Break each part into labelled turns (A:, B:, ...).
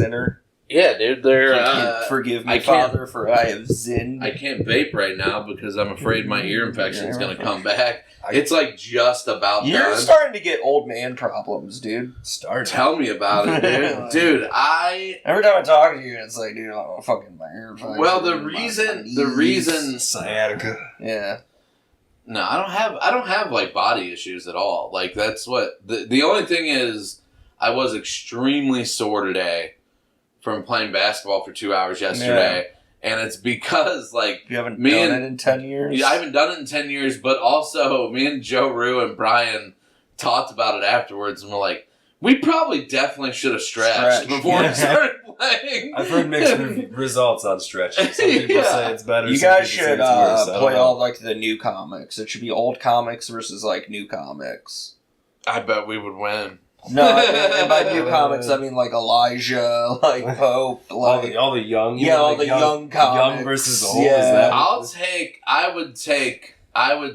A: sinner.
B: Yeah, dude, they're...
A: Forgive me, Father, for I have sinned.
B: I can't vape right now because I'm afraid my ear infection is going to come back. It's like just about
A: You're
B: done.
A: starting to get old man problems, dude.
B: Tell me about it, dude. Dude,
A: every time I talk to you, it's like, dude, I'm fucking my ear infection.
B: Well, the reason...
C: Sciatica.
A: Yeah.
B: No, I don't have like body issues at all. Like that's what the only thing is I was extremely sore today from playing basketball for 2 hours yesterday. Yeah. And it's because like
A: you haven't done it in 10 years.
B: Yeah, I haven't done it in 10 years, but also me and Joe Rue and Brian talked about it afterwards and we're like, we probably definitely should have stretched before we started playing.
C: I've heard mixed results on stretching. Some people say it's better.
A: You guys should play all like the new comics. It should be old comics versus like new comics.
B: I bet we would win.
A: No, and by new comics I mean like Elijah, like Pope, like
C: all the young.
A: Yeah, all the young comics.
C: Young versus old.
A: Yeah.
B: I would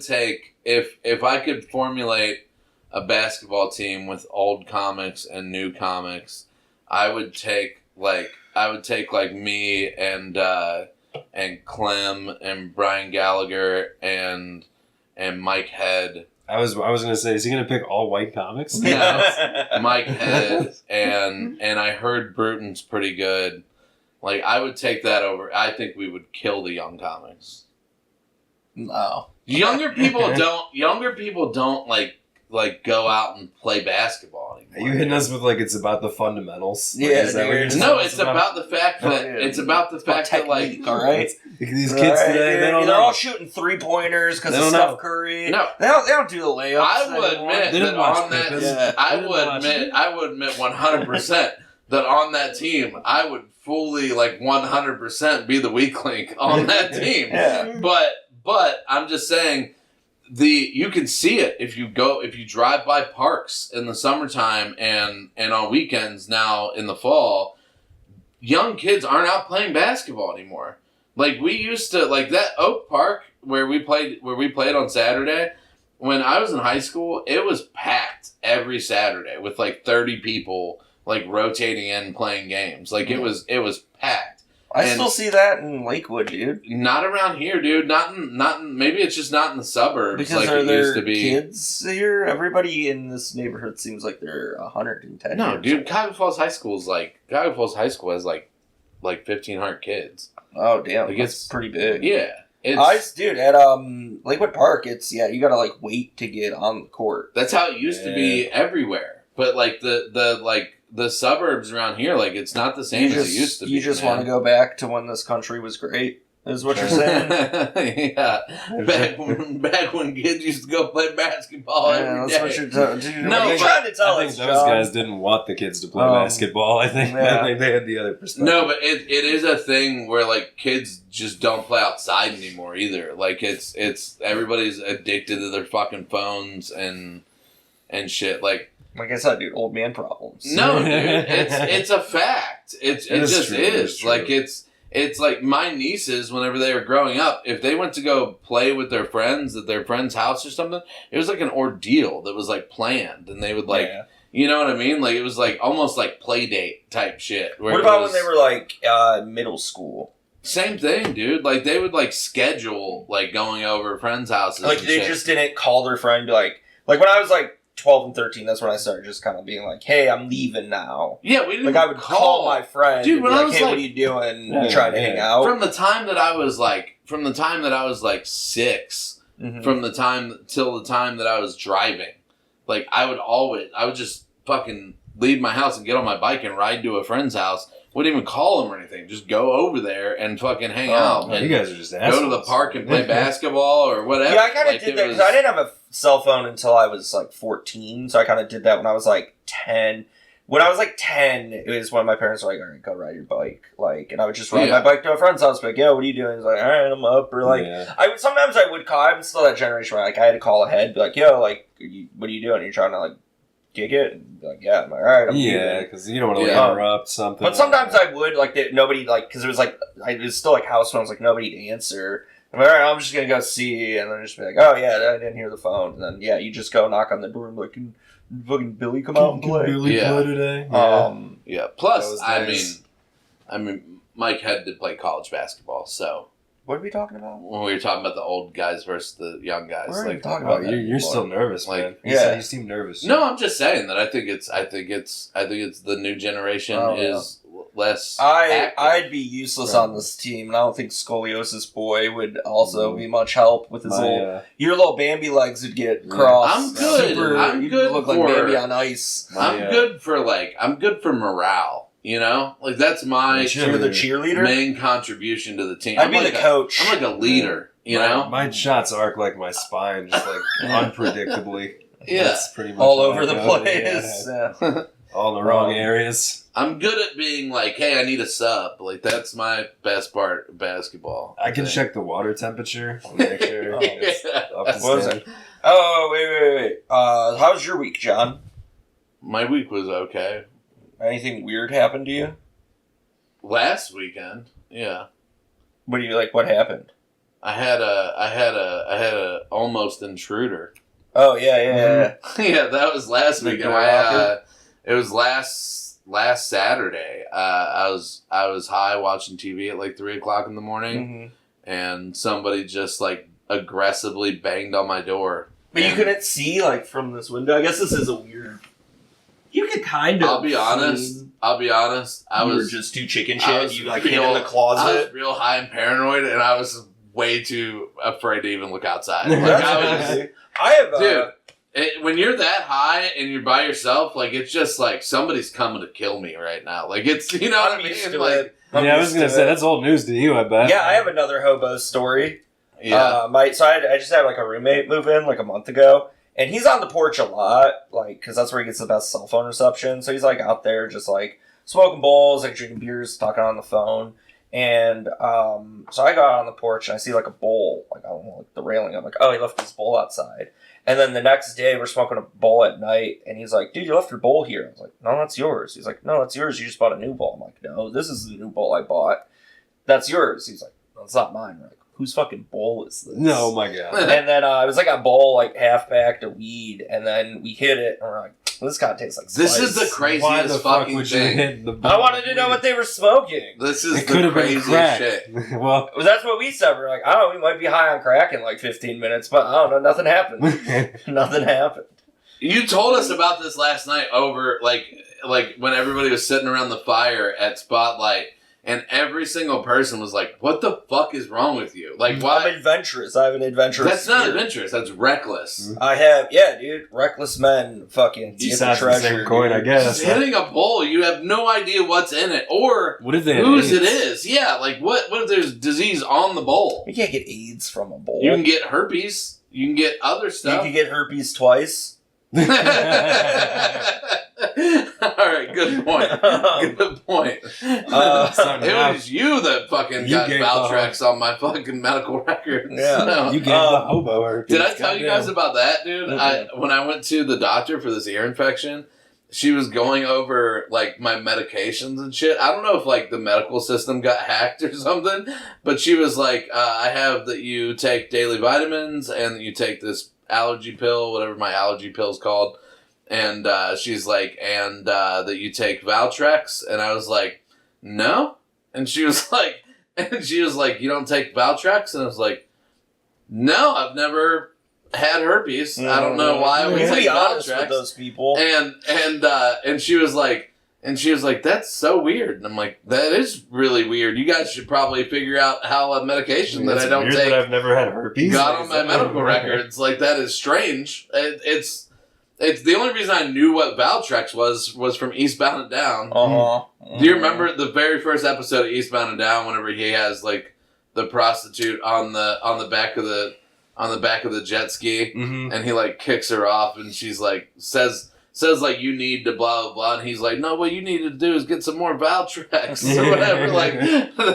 B: take if I could formulate a basketball team with old comics and new comics, I would take like me and Clem and Brian Gallagher and Mike Head.
C: I was gonna say, is he gonna pick all white comics?
B: No, Mike Head and I heard Bruton's pretty good. Like I would take that over. I think we would kill the young comics.
A: No,
B: younger people don't like go out and play basketball anymore.
C: Are you hitting us with like it's about the fundamentals?
A: Yeah,
C: like, is that what you're
B: no, it's about the fact that like
A: all right,
C: these kids today
A: they're all shooting 3-pointers because of Steph Curry.
B: No,
A: they don't do the layups.
B: I would admit that on that. I would admit 100% that on that team I would fully like 100% be the weak link on that team.
A: Yeah.
B: But I'm just saying. You can see it if you drive by parks in the summertime and on weekends now in the fall, young kids aren't out playing basketball anymore. Like we used to, like that Oak Park where we played on Saturday. When I was in high school, it was packed every Saturday with like 30 people like rotating in playing games. Like it was packed.
A: I still see that in Lakewood, dude.
B: Not around here, dude. Not in. Maybe it's just not in the suburbs
A: because
B: like it used to be.
A: Kids here? Everybody in this neighborhood seems like they're 110.
B: No, dude. Cuyahoga Falls High School has like 1,500 kids.
A: Oh damn, like, it's pretty big.
B: Yeah,
A: dude, at Lakewood Park, it's you gotta like wait to get on the court.
B: That's how it used to be everywhere. But like the suburbs around here, like it's not the same as it used to be.
A: You just want to go back to when this country was great, is what you're saying?
B: Yeah, back when kids used to go play basketball.
A: Yeah, that's what you're trying to tell us.
C: Those guys didn't want the kids to play basketball. I think they had the other perspective.
B: No, but it is a thing where like kids just don't play outside anymore either. Like it's everybody's addicted to their fucking phones and shit. Like
A: I said, dude, old man problems.
B: No, dude, it's a fact. It just is. Like it's like my nieces, whenever they were growing up, if they went to go play with their friends at their friend's house or something, it was like an ordeal that was like planned, and they would like, you know what I mean? Like it was like almost like play date type shit.
A: What about when they were like middle school?
B: Same thing, dude. Like they would like schedule like going over friends' houses.
A: Like they just didn't call their friend and be like when I was like 12 and 13, that's when I started just kind of being like, hey, I'm leaving now.
B: Yeah, we didn't
A: I would call my friend. Dude, when I was hey, what are you doing? You trying to hang out?
B: From the time that I was like 6, from the time till the time that I was driving, like I would just fucking leave my house and get on my bike and ride to a friend's house. Wouldn't even call them or anything. Just go over there and fucking hang out. And
C: you guys are just assholes.
B: Go to the park and play basketball or whatever.
A: Yeah, I kind of did that because I didn't have a cell phone until I was like 14. So I kind of did that when I was like 10. When I was like 10, it was when my parents were like, all right, go ride your bike. Like, and I would just ride my bike to a friend's house. Like, yo, what are you doing? He's like, all right, I'm up. Or like, sometimes I would call. I'm still that generation where like I had to call ahead. Be like, yo, like, what are you doing? You're trying to like kick it? And be like, yeah. I'm like, all right.
C: I'm because you don't want to interrupt something.
A: But sometimes I would like nobody like because it was like I was still like house phones, like nobody to answer. I'm like, all right, I'm just gonna go see, and then just be like, oh yeah, I didn't hear the phone. And then you just go knock on the door and like, fucking Billy come out and play?
C: Billy
B: Yeah.
C: play today?
B: Yeah. Plus,
C: That was
B: I
C: nice.
B: mean, Mike had to play college basketball, so
A: What are we talking about?
B: when we were talking about the old guys versus the young guys,
A: Where are you
B: like,
A: talking
C: Oh,
A: about?
C: you're still nervous,
B: Like,
C: man.
A: yeah.
C: You seem nervous.
B: no, I'm just saying that I think it's the new generation
A: Oh,
B: is less. active.
A: I'd be useless on this team, and I don't think Scoliosis Boy would also be much help with his your little Bambi legs would get crossed.
B: I'm good. I'm
A: you'd
B: good
A: look
B: for-
A: like Bambi on ice.
B: I'm good for morale. You know, like that's my
A: You're the cheerleader.
B: main contribution to the team.
A: I'd be the coach.
B: I'm like a leader. You know,
C: my shots arc like my spine, just like unpredictably.
B: Yeah.
C: That's pretty much
A: all
C: what
A: over
C: I
A: the
C: go.
A: place.
C: Yeah.
A: Yeah.
C: All in the wrong areas.
B: I'm good at being like, hey, I need a sub. Like that's my best part of basketball.
C: I can
B: think.
C: check the water temperature. Make sure
A: Oh.
C: it's up to
A: What was
C: standard.
A: it? Oh, wait. How was your week, John?
B: My week was okay.
A: Anything weird happened to you?
B: Last weekend, yeah,
A: What do you like? What happened?
B: I had a almost intruder.
A: Oh yeah.
B: Yeah, that was last
A: The
B: weekend.
A: door knocker?
B: It was last Saturday. I was high watching TV at like 3:00 in the morning,
A: Mm-hmm.
B: and somebody just like aggressively banged on my door.
A: But you
B: And
A: couldn't see like from this window. I guess this is a weird. You could kind of.
B: I'll be honest. I
A: You were
B: was
A: just too chicken
B: I
A: shit.
B: was
A: You like
B: real-
A: hid in the
B: I was
A: closet.
B: real high and paranoid, and I was way too afraid to even look outside. Like,
A: That's
B: I was,
A: crazy. I have
B: dude. When you're that high and you're by yourself, like it's just like somebody's coming to kill me right now. Like it's what I
A: I'm
B: mean.
A: used to
B: Like
A: it. I'm
C: Yeah, I was
A: used
C: gonna
A: to
C: say
A: it.
C: that's old news to you. I bet.
A: Yeah, I have another hobo story.
B: yeah,
A: I just had like a roommate move in like a month ago, and he's on the porch a lot, like because that's where he gets the best cell phone reception. So he's like out there just like smoking bowls, like drinking beers, talking on the phone. And so I got on the porch and I see like a bowl, like I don't know, like the railing. I'm like, oh, he left his bowl outside. And then the next day we're smoking a bowl at night, and he's like, dude, you left your bowl here. I was like, no, that's yours. He's like, no, that's yours. You just bought a new bowl. I'm like, no, this is the new bowl I bought. That's yours. He's like, no, it's not mine. We're like, whose fucking bowl is this?
C: No, my god.
A: And then it was like a bowl like half packed of weed, and then we hit it, and we're like, this kind of tastes like
B: this
A: spice.
B: is the
C: Why
B: craziest
C: the fuck
B: fucking
C: would you
B: thing.
C: hit the
A: I wanted to know what they were smoking.
B: This is
C: It could
B: the
C: have been
B: craziest
C: crack.
B: shit.
C: Well,
A: Well, that's what we said. We're like, I don't know, we might be high on crack in like 15 minutes, but I don't know, nothing happened. Nothing happened.
B: You told us about this last night over like when everybody was sitting around the fire at Spotlight, and every single person was like, "What the fuck is wrong with you? Like,
A: I'm
B: why?"
A: adventurous. I have an adventurous
B: That's not
A: spirit.
B: adventurous. That's reckless.
A: I have, yeah, dude. Reckless men fucking
C: Two
A: get the
C: sides of the
A: treasure.
C: same coin, I
A: dude.
C: guess.
B: Just hitting a bowl, you have no idea what's in it or
C: What if they had
B: whose
C: AIDS?
B: it is. Yeah, like what if there's disease on the bowl?
A: You can't get AIDS from a bowl.
B: You can get herpes. You can get other
A: You
B: stuff.
A: can get herpes twice.
B: All right, good point. Good point.
C: Something
B: It
C: out.
B: was you that fucking
C: You
B: got
C: gave
B: Valtrex on my fucking medical records.
A: Yeah.
B: No.
C: You gave the hobo herpes.
B: Did I tell you guys
C: Goddamn.
B: about that, dude? When I went to the doctor for this ear infection, she was going over like my medications and shit. I don't know if like the medical system got hacked or something, but she was like, I have that you take daily vitamins and that you take this allergy pill, whatever my allergy pill's called. And she's like, and that you take Valtrex. And I was like, no. And she was like, you don't take Valtrex? And I was like, no, I've never had herpes. I don't know why I would
A: To
B: take
A: be honest with
B: Valtrex.
A: those people.
B: And she was like, that's so weird. And I'm like, that is really weird. You guys should probably figure out how a medication that
C: It's
B: I don't
C: weird
B: take
C: that I've never had herpes.
B: got on my medical records. Like, that is strange. It's the only reason I knew what Valtrex was from Eastbound and Down.
A: Uh-huh.
B: Do you remember the very first episode of Eastbound and Down? Whenever he has like the prostitute on the back of the jet ski,
C: Mm-hmm.
B: and he like kicks her off, and she's like says like, you need to blah blah blah, and he's like, no, what you need to do is get some more Valtrex or whatever. Like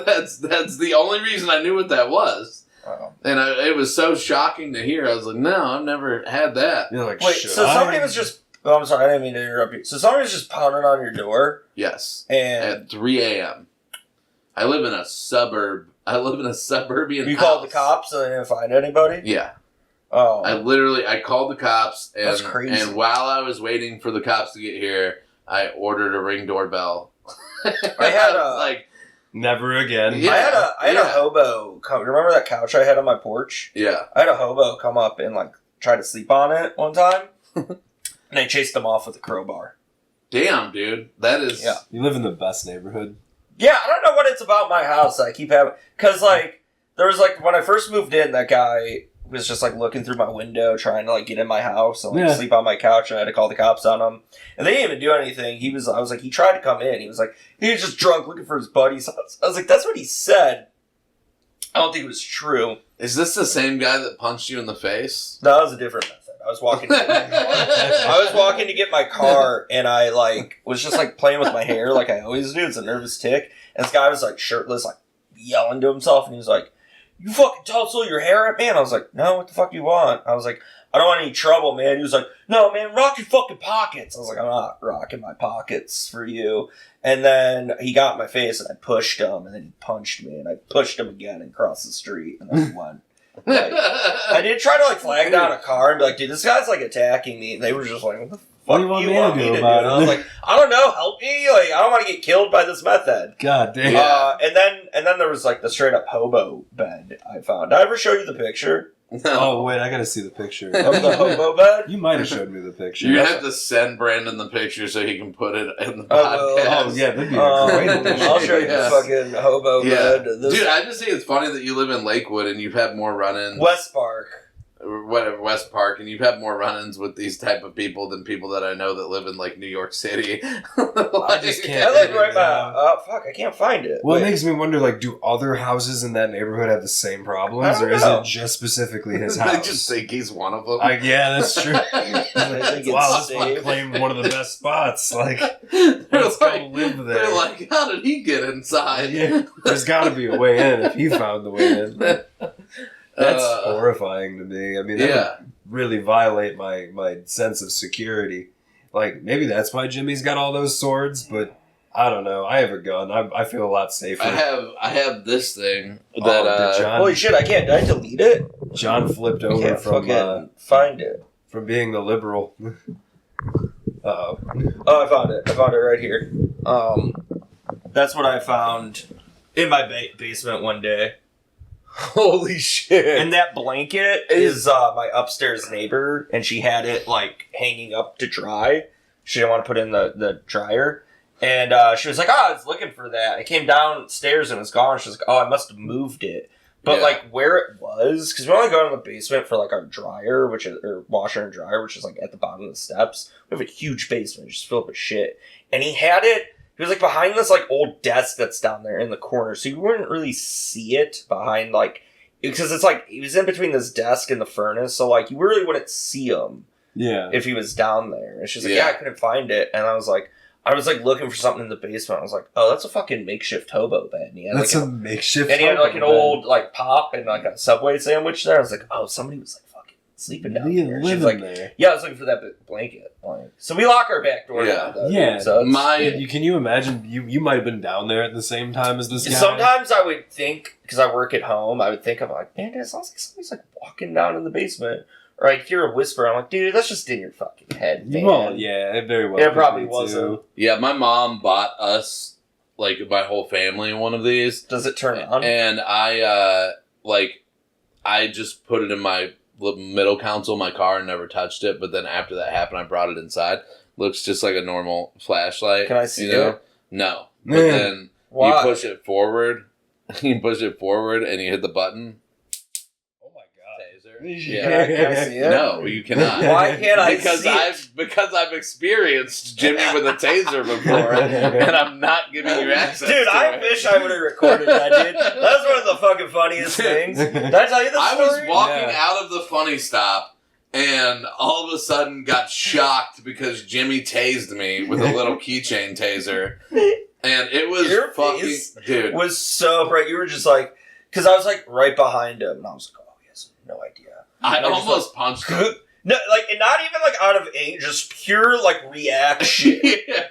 B: that's the only reason I knew what that was.
A: Oh.
B: And it was so shocking to hear. I was like, no, I've never had that.
C: You're like,
A: Wait,
C: should
A: so
C: I?
A: somebody was just... Oh, I'm sorry, I didn't mean to interrupt you. So somebody was just pounding on your door,
B: Yes,
A: and
B: at 3 a.m. I live in a suburb. I live in a suburban
A: you
B: house.
A: called the cops and they didn't find anybody?
B: Yeah.
A: Oh.
B: I called the cops, and
A: That's crazy.
B: and while I was waiting for the cops to get here, I ordered a Ring doorbell.
A: I had a
B: like
C: Never again.
B: Yeah.
A: I had a hobo come. Remember that couch I had on my porch?
B: yeah.
A: I had a hobo come up and like try to sleep on it one time, and I chased him off with a crowbar.
B: Damn, dude, that is
A: Yeah.
C: You live in the best neighborhood.
A: Yeah, I don't know what it's about my house that I keep having. Because, like, there was, like, when I first moved in, that guy was just, like, looking through my window trying to, like, get in my house and, like, sleep on my couch, and I had to call the cops on him. And they didn't even do anything. I was like, he tried to come in. He was like, he was just drunk looking for his buddies. I was like, that's what he said. I don't think it was true.
B: Is this the same guy that punched you in the face?
A: No, that was a different method. I was walking to get my car. I was walking to get my car, and I, like, was just, like, playing with my hair like I always do. It's a nervous tick. And this guy was, like, shirtless, like, yelling to himself, and he was like, you fucking tussle your hair at me? And I was like, no, what the fuck do you want? I was like, I don't want any trouble, man. He was like, no, man, rock your fucking pockets. I was like, I'm not rocking my pockets for you. And then he got in my face, and I pushed him, and then he punched me, and I pushed him again and crossed the street, and then he went. Like, I did try to, like, flag down a car and be like, dude, this guy's, like, attacking me. And they were just like, what the fuck do you want me to do? And I was like, I don't know, help me. Like, I don't want to get killed by this method.
C: God damn.
A: And then there was, like, the straight up hobo bed I found. Did I ever show you the picture
B: No.
C: Oh, wait, I gotta see the picture.
A: of the hobo bed?
C: You might have showed me the picture.
B: You have to send Brandon the picture so he can put it in the
A: Oh,
B: podcast.
C: Oh, yeah, that'd be a great addition.
A: I'll show you
B: Yeah.
A: the fucking hobo bed. This
B: Dude, I just think it's funny that you live in Lakewood and you've had more run-ins.
A: West Park.
B: Or whatever, West Park, and you've had more run-ins with these type of people than people that I know that live in, like, New York City.
C: I just can't.
A: I live
C: figure
A: right
C: it
A: by.
C: out.
A: Fuck, I can't find it.
C: Well, it
A: Wait.
C: makes me wonder, like, do other houses in that neighborhood have the same problems,
A: I don't
C: or is
A: know.
C: it just specifically his
B: They
C: house?
B: just think he's one of them.
C: Yeah, that's true.
A: think it's
C: Wow, this one
A: safe.
C: claimed one of the best spots. Like,
B: They're
C: let's go
B: like,
C: live there.
B: they're like, how did he get inside?
C: Yeah, there's got to be a way in if he found the way in. That's horrifying to me. I mean, that would really violate my sense of security. Like, maybe that's why Jimmy's got all those swords, but I don't know. I have a gun. I feel a lot safer.
B: I have this thing
C: Oh,
B: that
C: did John,
A: Holy shit! I can't. Did I delete it?
C: John flipped
A: I
C: over
A: can't
C: from
A: fucking find it.
C: from being the liberal. Uh-oh.
A: Oh, I found it. I found it right here. That's what I found in my basement one day.
B: holy shit.
A: And that blanket is my upstairs neighbor, and she had it like hanging up to dry. She didn't want to put it in the dryer. And she was like, oh, I was looking for that. I came downstairs and it was gone. She was like, oh, I must have moved it. But
B: Yeah.
A: like where it was, because we only go in the basement for like our dryer, or washer and dryer, which is like at the bottom of the steps. We have a huge basement, just filled with shit. And he had it. He was like behind this like old desk that's down there in the corner, so you wouldn't really see it behind like, because it's like he was in between this desk and the furnace, so like you really wouldn't see him
C: Yeah.
A: if he was down there. And she's like,
B: Yeah.
A: yeah, I couldn't find it, and I was like looking for something in the basement. I was like, oh, that's a fucking makeshift hobo bed. And he had
C: That's
A: like
C: a makeshift.
A: and he had like an
C: hobo bed.
A: old like pop and like a Subway sandwich there. I was like, oh, somebody was like fucking sleeping down
C: You
A: there. She
C: live
A: was like,
C: in there.
A: yeah, I was looking for that blanket. Like, so we lock our back door.
B: Yeah.
A: now, though,
C: Yeah.
A: dude, so it's-
C: Can you imagine? You might have been down there at the same time as this guy.
A: sometimes I would think, because I work at home, I would think, I'm like, man, it sounds like somebody's like walking down in the basement. Or I'd hear a whisper. I'm like, dude, that's just in your fucking head, man.
C: Well, yeah, it very well.
A: It
C: could
A: probably
C: be, too.
A: wasn't.
B: Yeah, my mom bought us, like, my whole family one of these.
A: Does it turn on?
B: And I just put it in my middle console of my car and never touched it. But then after that happened, I brought it inside. Looks just like a normal flashlight.
A: Can I see
B: you know?
A: it?
B: No. But
C: Man.
B: then
A: Why?
B: you push it forward. You push it forward and you hit the button.
C: Oh my god.
B: Taser.
A: Yeah, can I see it?
B: No, you cannot.
A: Why can't I
B: Because
A: see it?
B: because I've experienced Jimmy with a taser before, and I'm not giving you access.
A: Dude,
B: to
A: I
B: it.
A: wish I would have recorded that, dude. That was one of the fucking funniest things. Did I tell you this
B: I
A: story?
B: was walking
C: Yeah.
B: out of the funny stop, and all of a sudden got shocked because Jimmy tased me with a little keychain taser, and it was
A: Your
B: fucking
A: face
B: dude.
A: was so bright. You were just like, because I was like right behind him, and I was like, oh, he has no idea.
B: I
A: And just
B: almost punched him.
A: like, no, like, and not even like out of anger, just pure like reaction.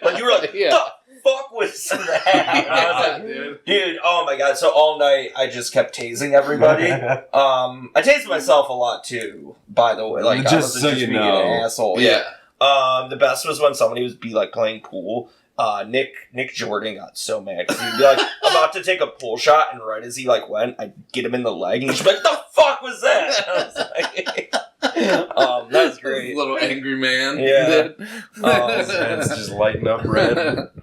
A: Like you were like,
B: Yeah.
A: the fuck was that? And I was like, dude, oh my god. So all night I just kept tasing everybody. I tased myself a lot too, by the way. Like,
C: just
A: I wasn't
C: so
A: just
C: you
A: being
C: know.
A: an asshole.
B: Yeah.
A: The best was when somebody would be like playing pool. Nick Jordan got so mad because he'd be like about to take a pull shot, and right as he like went, I'd get him in the leg, and he'd be like, "The fuck was that?" I was like, that was great.
B: Little angry man.
A: Yeah.
C: His head's just lighting up red.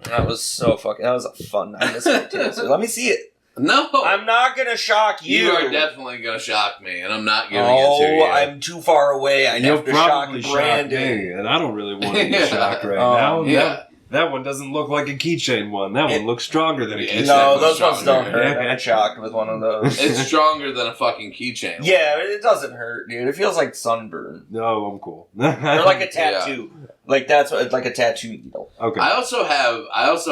A: That was so fucking. That was a fun night. Let me see it.
B: No,
A: I'm not gonna shock you.
B: You are definitely gonna shock me, and I'm not giving it to you.
A: I'm too far away. I
C: You'll
A: have to shock
C: probably
A: Brandon.
C: me, and I don't really want to be
B: Yeah.
C: shocked right now.
B: Yeah.
C: That one doesn't look like a keychain one. That one looks stronger than a
B: Yeah,
C: keychain.
B: it's
A: No,
B: definitely
A: those ones don't
B: stronger.
A: hurt. I got shocked with one of those.
B: It's stronger than a fucking keychain.
A: Yeah, it doesn't hurt, dude. It feels like sunburn.
C: No, I'm cool.
A: Or like a tattoo. Like that's what it's like, a tattoo needle.
C: Okay.
B: I also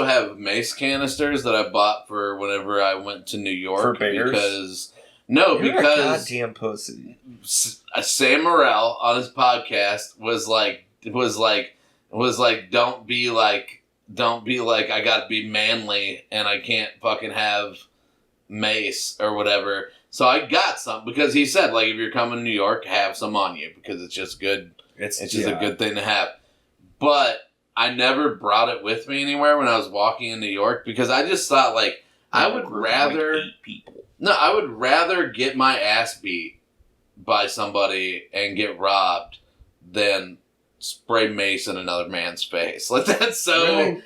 B: have mace canisters that I bought for whenever I went to New York
A: For bears?
B: because
A: You're a
B: because
A: goddamn pussy.
B: Sam Morrell on his podcast was like don't be like I gotta be manly and I can't fucking have mace or whatever. So I got some because he said like if you're coming to New York, have some on you because it's just good. It's just a good thing to have. But I never brought it with me anywhere when I was walking in New York because I just thought like I would rather get my ass beat by somebody and get robbed than spray mace in another man's face. Like that's so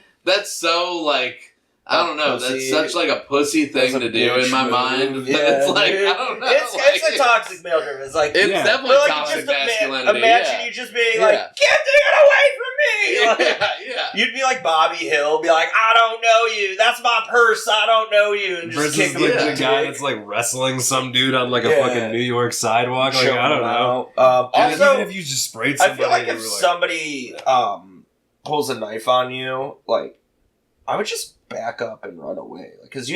B: like I don't know.
A: Pussy.
B: That's such like a pussy thing
A: That's a
B: to do in my
A: bitch
B: mind.
A: move.
B: It's like
A: dude.
B: I don't know.
A: It's a toxic male driven. It's like
B: It's
C: Yeah.
B: definitely
A: like,
B: toxic
A: just
B: masculinity.
A: imagine you just being like,
B: Yeah.
A: get it away from me. Like,
B: yeah.
A: you'd be like Bobby Hill, be like, I don't know you. That's my purse. I don't know you. And just
C: Versus
A: kick him
C: like
A: in
C: the guy
A: dick.
C: that's like wrestling some dude on like a
A: Yeah.
C: fucking New York sidewalk. Like,
A: Choke
C: I don't
A: him
C: know.
A: out.
C: And
A: Also,
C: even if you just sprayed
A: I
C: somebody,
A: feel like
C: and
A: if
C: you were
A: somebody pulls a knife on you, like, I would just back up and run away. Because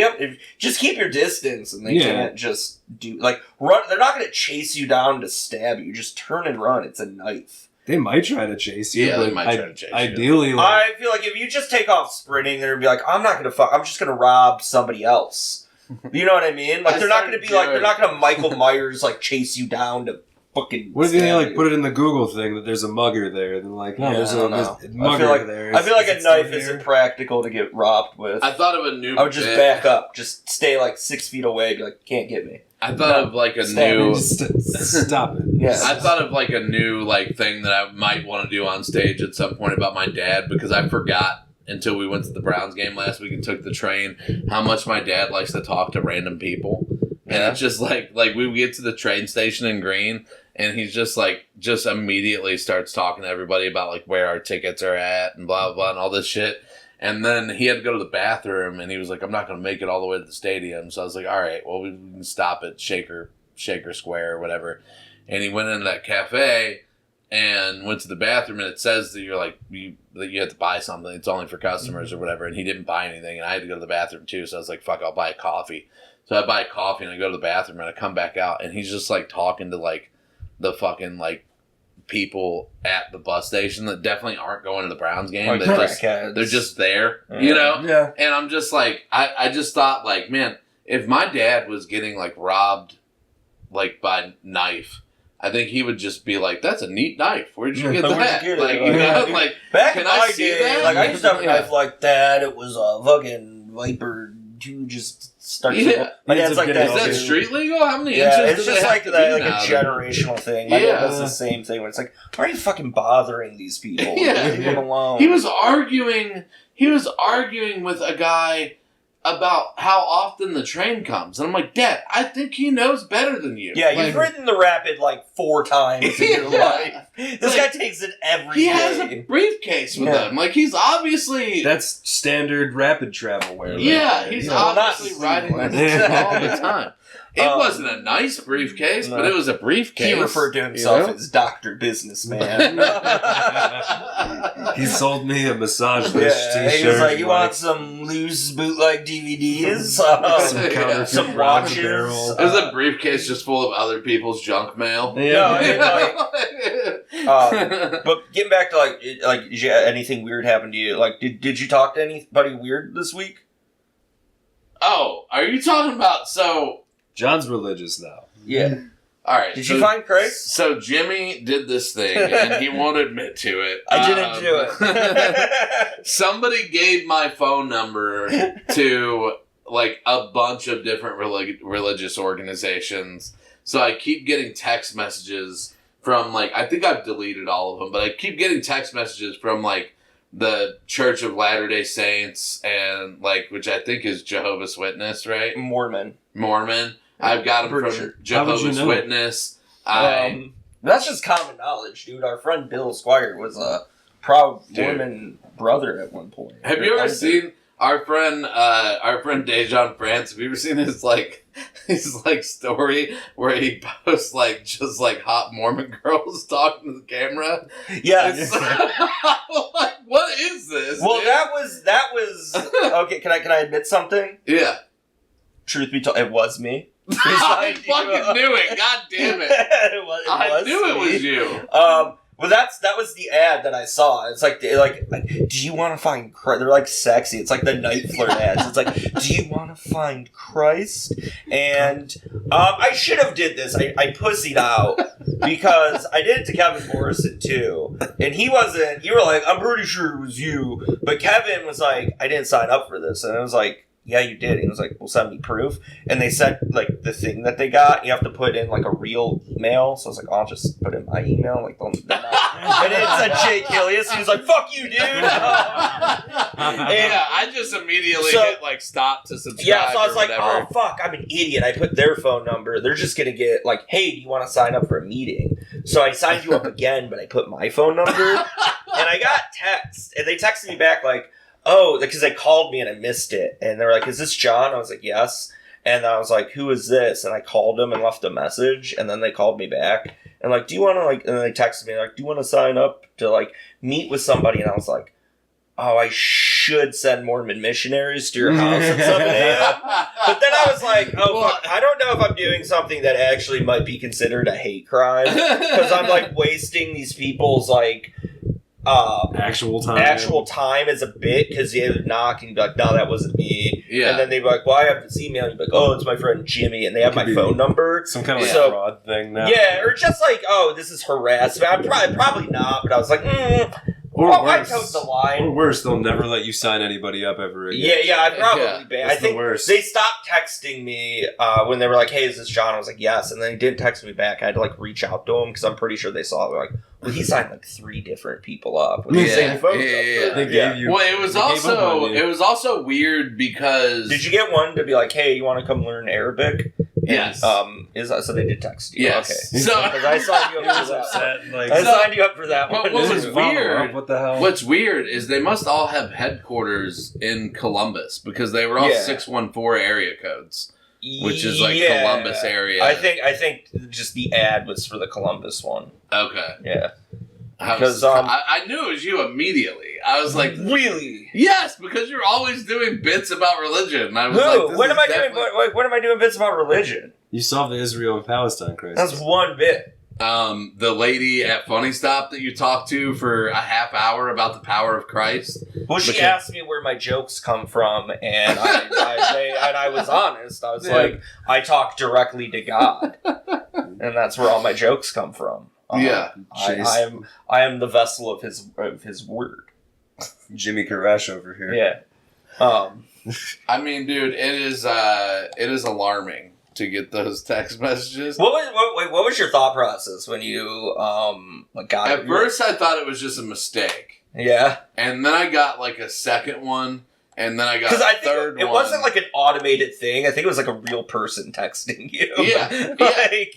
A: just keep your distance, and they can't just do run. They're not going to chase you down to stab you. Just turn and run. It's a knife.
C: they might try to chase you.
B: Yeah, they
C: but
B: might try to chase you.
C: Ideally, like,
A: I feel like if you just take off sprinting, they're gonna be like, I'm not gonna fuck. I'm just gonna rob somebody else. You know what I mean? Like they're not gonna be like, they're not gonna Michael Myers like chase you down to fucking.
C: what if they
A: stab
C: like
A: you.
C: put it in the Google thing that there's a mugger there? Then like, no,
A: Yeah,
C: there's
A: I don't
C: a
A: know.
C: mugger
A: I feel
C: there.
A: I feel like
C: Is
A: a
C: it still
A: knife
C: here?
A: isn't practical to get robbed with.
B: I thought of a new
A: I would just
B: bit.
A: back up, just stay like 6 feet away, be like, can't get me.
B: I thought of like a
A: Stab
B: new
C: Just stop it.
A: Yeah.
B: I thought of like a new like thing that I might want to do on stage at some point about my dad because I forgot until we went to the Browns game last week and took the train how much my dad likes to talk to random people. And
A: Yeah.
B: it's just like we get to the train station in Green and he's just immediately starts talking to everybody about like where our tickets are at and blah blah blah and all this shit. And then he had to go to the bathroom, and he was like, I'm not going to make it all the way to the stadium. So I was like, all right, well, we can stop at Shaker Square or whatever. And he went into that cafe and went to the bathroom, and it says that that you have to buy something. It's only for customers or whatever. And he didn't buy anything, and I had to go to the bathroom too. So I was like, fuck, I'll buy a coffee. So I buy a coffee, and I go to the bathroom, and I come back out, and he's just like talking to like the fucking like people at the bus station that definitely aren't going to the Browns game.
A: Like
B: They're just there, you know?
A: Yeah.
B: And I'm just like, I just thought like, man, if my dad was getting like robbed like by knife, I think he would just be like, that's a neat knife. Where'd you get
A: Where'd you
B: that?
A: get it?
B: Like, you know, like,
A: Back
B: Can
A: in
B: I
A: my
B: see
A: day,
B: that?
A: like I used to have a
B: Yeah.
A: knife like that. It was a fucking Viper 2 just starts.
B: Yeah.
A: My
C: It's
A: dad's
C: a
A: like
C: good
A: that.
B: is that
A: too.
B: street legal? How many
A: Yeah,
B: inches
A: it's
B: do
A: just
B: they
A: like
B: have to
A: that,
B: be
A: like a
B: now?
A: generational thing. My
B: Yeah.
A: dad does the same thing where it's like, why are you fucking bothering these people?
B: Yeah.
A: Leave them alone.
B: He was arguing with a guy about how often the train comes. And I'm like, Dad, I think he knows better than you.
A: Yeah,
B: Like,
A: you've ridden the Rapid like 4 times in your
B: Yeah.
A: life. This
B: Like,
A: guy takes it every
B: he
A: day.
B: has a briefcase with
A: Yeah.
B: him. Like, he's obviously...
C: That's standard rapid travel wear.
B: yeah,
C: right
B: he's
C: there.
B: obviously
A: not
B: riding
A: seamless.
B: this all the time. It
A: Um,
B: wasn't a nice briefcase,
A: no.
B: but it was a briefcase.
A: He referred to himself
B: you know?
A: as Dr. Businessman.
C: He sold me a massage
A: Yeah,
C: list t-shirt.
A: he was like, "You
C: like,
A: want some loose bootleg DVDs,
C: some
B: Yeah.
C: counterfeit
A: some
C: Rocket
A: watches?"
C: Barrel.
B: It was a briefcase just full of other people's junk mail.
C: Yeah.
A: No, I mean, like, But getting back to anything weird happened to you? Like, did you talk to anybody weird this week?
B: Oh, are you talking about
C: John's religious now.
A: Yeah.
B: All right.
A: Did you find Christ?
B: So Jimmy did this thing, and he won't admit to it.
A: I didn't do
B: it. Somebody gave my phone number to like a bunch of different religious organizations. So I keep getting text messages from I think I've deleted all of them, but I keep getting text messages from the Church of Latter-day Saints and which I think is Jehovah's Witness, right?
A: Mormon.
B: I've got them from
A: sure.
B: Jehovah's Witness.
A: That's just common knowledge, dude. Our friend Bill Squire was a proud Mormon brother at one point.
B: Have you ever seen our friend Dejan France? Have you ever seen his story where he posts just hot Mormon girls talking to the camera?
A: Yes.
B: What is this?
A: Well,
B: dude?
A: that was okay. Can I admit something?
B: Yeah.
A: Truth be told, it was me.
B: I fucking knew it. God damn it! I knew it was you.
A: Well, that was the ad that I saw. It's like, do you want to find Christ? They're sexy. It's like the night flirt ads. It's like, do you want to find Christ? And I should have did this. I pussied out because I did it to Kevin Morrison too, and he wasn't. You were like, I'm pretty sure it was you, but Kevin was like, I didn't sign up for this, and I was like, yeah, you did. And he was like, well, send me proof. And they sent, the thing that they got, you have to put in, a real email. So I was like, I'll just put in my email. And it said Jake Hillius. He was like, fuck you, dude.
B: Yeah, I just immediately hit, stop to subscribe.
A: Yeah, so I was like,
B: whatever.
A: oh, fuck, I'm an idiot. I put their phone number. They're just going to get, hey, do you want to sign up for a meeting? So I signed you up again, but I put my phone number. And I got text. And they texted me back, oh, because they called me and I missed it. And they were like, is this John? I was like, yes. And I was like, who is this? And I called them and left a message. And then they called me back. And do you want to, and then they texted me, do you want to sign up to, meet with somebody? And I was like, oh, I should send Mormon missionaries to your house at 7 a.m. But then I was like, oh, fuck, I don't know if I'm doing something that actually might be considered a hate crime. Because I'm, wasting these people's, actual time as a bit, because they would knock and you'd be like, no, that wasn't me.
B: Yeah.
A: And then they'd be like, well, I have this email. And you'd be like, oh, it's my friend Jimmy. And they have my phone number.
C: Some kind of fraud thing now.
A: Yeah, or just oh, this is harassment. I'm probably not, but I was like,
C: Or
A: I toed the line.
C: Or worse, they'll never let you sign anybody up ever again.
A: Yeah, I'd probably be. I think
C: they
A: stopped texting me when they were like, hey, is this John? I was like, yes. And then he didn't text me back. I had to reach out to him because I'm pretty sure they saw it. They're like, well, he signed 3 different people up with the same phone number.
C: They gave you.
B: Well, it was also weird because.
A: Did you get one to be like, hey, you want to come learn Arabic?
B: Yes.
A: So they did text you.
B: Yes.
A: Okay. So I signed you up for that. I signed you up for that one.
B: What was weird?
C: What the hell?
B: What's weird is they must all have headquarters in Columbus because they were all 614 area codes, which is Columbus area.
A: I think just the ad was for the Columbus one.
B: Okay.
A: Yeah.
B: Because I knew it was you immediately. I was like,
A: really?
B: Yes, because you're always doing bits about religion. And I was like,
A: when am I doing? When am I doing bits about religion?
C: You solved the Israel and Palestine crisis.
A: That's one bit.
B: The lady at Funny Stop that you talked to for a half hour about the power of Christ.
A: Well, she asked me where my jokes come from, and I was honest. I was like, I talk directly to God, and that's where all my jokes come from. I am the vessel of his word.
B: Jimmy Koresh over here.
A: Yeah.
B: I mean, dude, it is alarming to get those text messages.
A: What was your thought process when you got it?
B: At first, I thought it was just a mistake.
A: Yeah.
B: And then I got a second one. And then I got a third one.
A: It wasn't an automated thing. I think it was a real person texting you.
B: Yeah.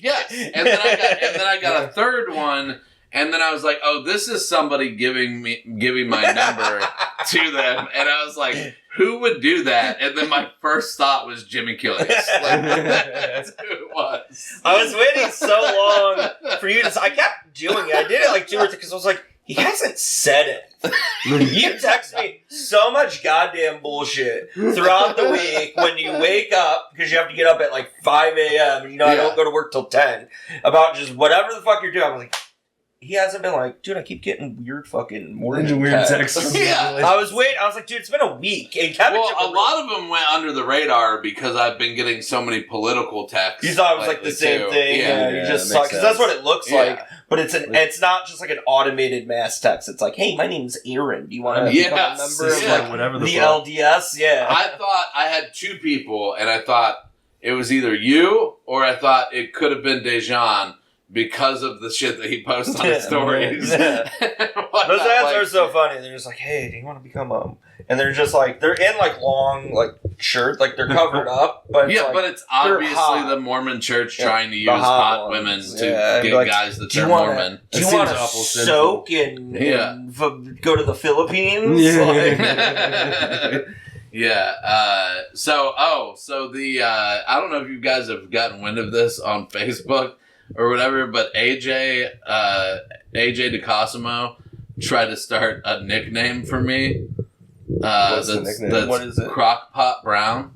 B: Yes. And then I got a third one. And then I was like, oh, this is somebody giving my number to them. And I was like, who would do that? And then my first thought was Jimmy Killius. That's who it was.
A: I was waiting so long for you to... I kept doing it. I did it 2 or 3 because I was like, he hasn't said it. You text me so much goddamn bullshit throughout the week when you wake up, because you have to get up at 5 a.m. and I don't go to work till 10, about just whatever the fuck you're doing. I was like, he hasn't been like, dude, I keep getting weird fucking morning
C: weird
A: texts.
C: texts.
B: Yeah.
A: I was waiting. I was like, dude, it's been a week. And Kevin,
B: well, a lot of them went under the radar because I've been getting so many political texts.
A: You thought it was like the
B: lately,
A: same
B: too.
A: thing.
B: Yeah.
A: You
C: Yeah,
A: just
C: that
A: saw
C: makes
A: because that's
C: sense.
A: what it looks
B: Yeah.
A: like. But it's not just like an automated mass text. It's like, hey, my name's Aaron. Do you want to become a
B: Yes.
A: member of
B: Yeah.
A: like
C: whatever
A: the
C: fuck.
A: LDS? Yeah.
B: I thought I had 2 people, and I thought it was either you or I thought it could have been Dejan because of the shit that he posts on his stories.
A: Yeah.
B: Whatnot,
A: Those ads
B: like-
A: are so funny. They're just like, hey, do you want to become and they're just like, they're in like long like shirts, like they're covered up, but
B: yeah,
A: like,
B: but it's
A: they're
B: obviously
A: hot.
B: the Mormon church
A: Yeah,
B: trying to
A: the
B: use
A: hot
B: hot
A: ones.
B: women to
A: Yeah,
B: get
A: like,
B: guys that
A: do you
B: turn
A: wanna-
B: Mormon.
A: Do you
C: That
A: want
C: seems
A: to
C: awful
A: soak
B: Yeah.
A: and go to the Philippines?
C: Yeah.
A: Like-
B: So the I don't know if you guys have gotten wind of this on Facebook or whatever, but AJ DeCosimo tried to start a nickname for me.
C: What's the
B: that's
C: nickname?
A: What is it?
B: Crockpot Brown.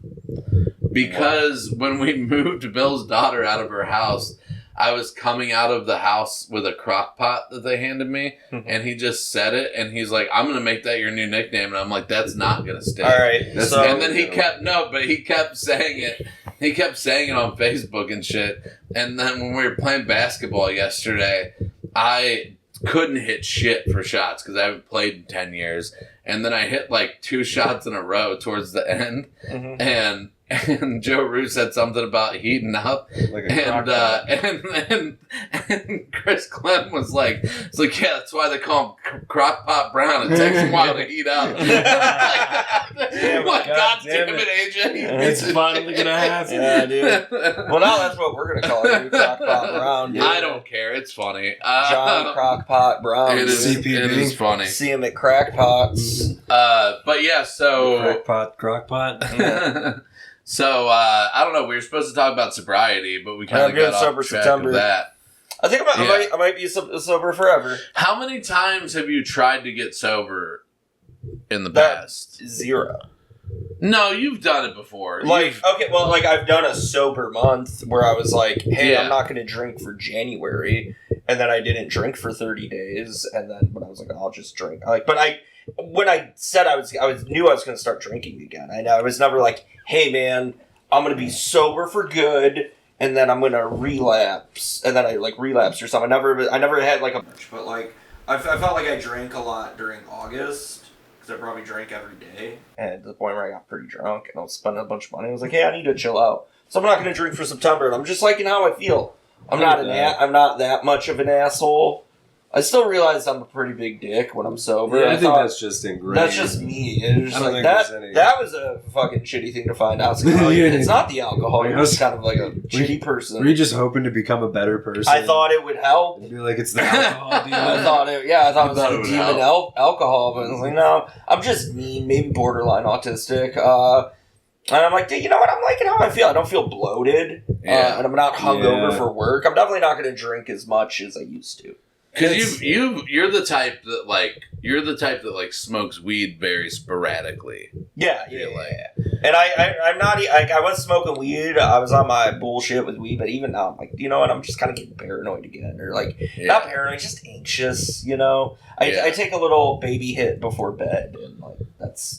B: Because when we moved Bill's daughter out of her house, I was coming out of the house with a crock pot that they handed me, and he just said it, and he's like, I'm going to make that your new nickname. And I'm like, that's not going to stick.
A: All right.
C: That's
A: So
B: And then he kept saying it. He kept saying it on Facebook and shit. And then when we were playing basketball yesterday, I couldn't hit shit for shots because I haven't played in 10 years. And then I hit like 2 shots in a row towards the end.
A: Mhm.
B: And Joe Root said something about heating up.
C: Like a crock
B: And Chris Clem was like, it's like, yeah, that's why they call him Crockpot Brown. It takes a while to heat up.
A: Damn,
B: What,
C: God
B: God
C: damn
B: damn it, AJ.
C: It's finally gonna happen.
A: Yeah, dude. Well, now that's what we're gonna call you, Crockpot Brown, dude.
B: I don't care. It's funny.
A: John Crockpot Brown.
B: It is,
A: dude.
C: CPB.
B: it is funny.
A: See him at Crackpots.
B: But yeah, so...
C: Crockpot.
B: So, I don't know. We were supposed to talk about sobriety, but we kind
A: I'm
B: of
A: doing
B: got
A: sober
B: off track
A: September.
B: of that.
A: I think
B: Yeah.
A: I might be sober forever.
B: How many times have you tried to get sober in the
A: That-
B: past?
A: 0.
B: No, you've done it before.
A: Like,
B: You've-
A: okay, well, like I've done a sober month where I was like, hey,
B: Yeah.
A: I'm not going to drink for January, and then I didn't drink for 30 days, and then but I was like, I'll just drink. When I said I knew I was going to start drinking again. I was never like, hey man, I'm going to be sober for good, and then I'm going to relapse, and then I like relapsed or something. I never had like but like I felt like I drank a lot during August. I probably drank every day, and to the point where I got pretty drunk, and I was spending a bunch of money. I was like, "Hey, I need to chill out, so I'm not going to drink for September." And I'm just liking how I feel. I'm not that much of an asshole. I still realize I'm a pretty big dick when I'm sober.
C: Yeah, I think
A: thought-
C: that's just ingrained.
A: that's just me. It's just
C: I don't
A: like
C: think
A: that.
C: there's any-
A: That was a fucking shitty thing to find out. It's, like, oh,
C: Yeah.
A: it's not the alcohol. You're
C: I was-
A: just kind of like a shitty person.
C: Were you just hoping to become a better person?
A: I thought it would help.
C: And be like, it's the alcohol, dude.
A: I thought it was
B: You thought it
A: the
B: would
A: demon alcohol, but I was like, no, I'm just mean, maybe borderline autistic. And I'm like, dude, you know what? I'm liking how I feel. I don't feel bloated,
B: Yeah.
A: and I'm not hungover
C: Yeah.
A: for work. I'm definitely not going to drink as much as I used to.
B: Because you're the type that like smokes weed very sporadically.
A: Yeah,
B: I feel like.
A: And I'm not. I was smoking weed. I was on my bullshit with weed, but even now, I'm like, you know what? I'm just kind of getting paranoid again, or like not paranoid, just anxious. You know, I take a little baby hit before bed, and like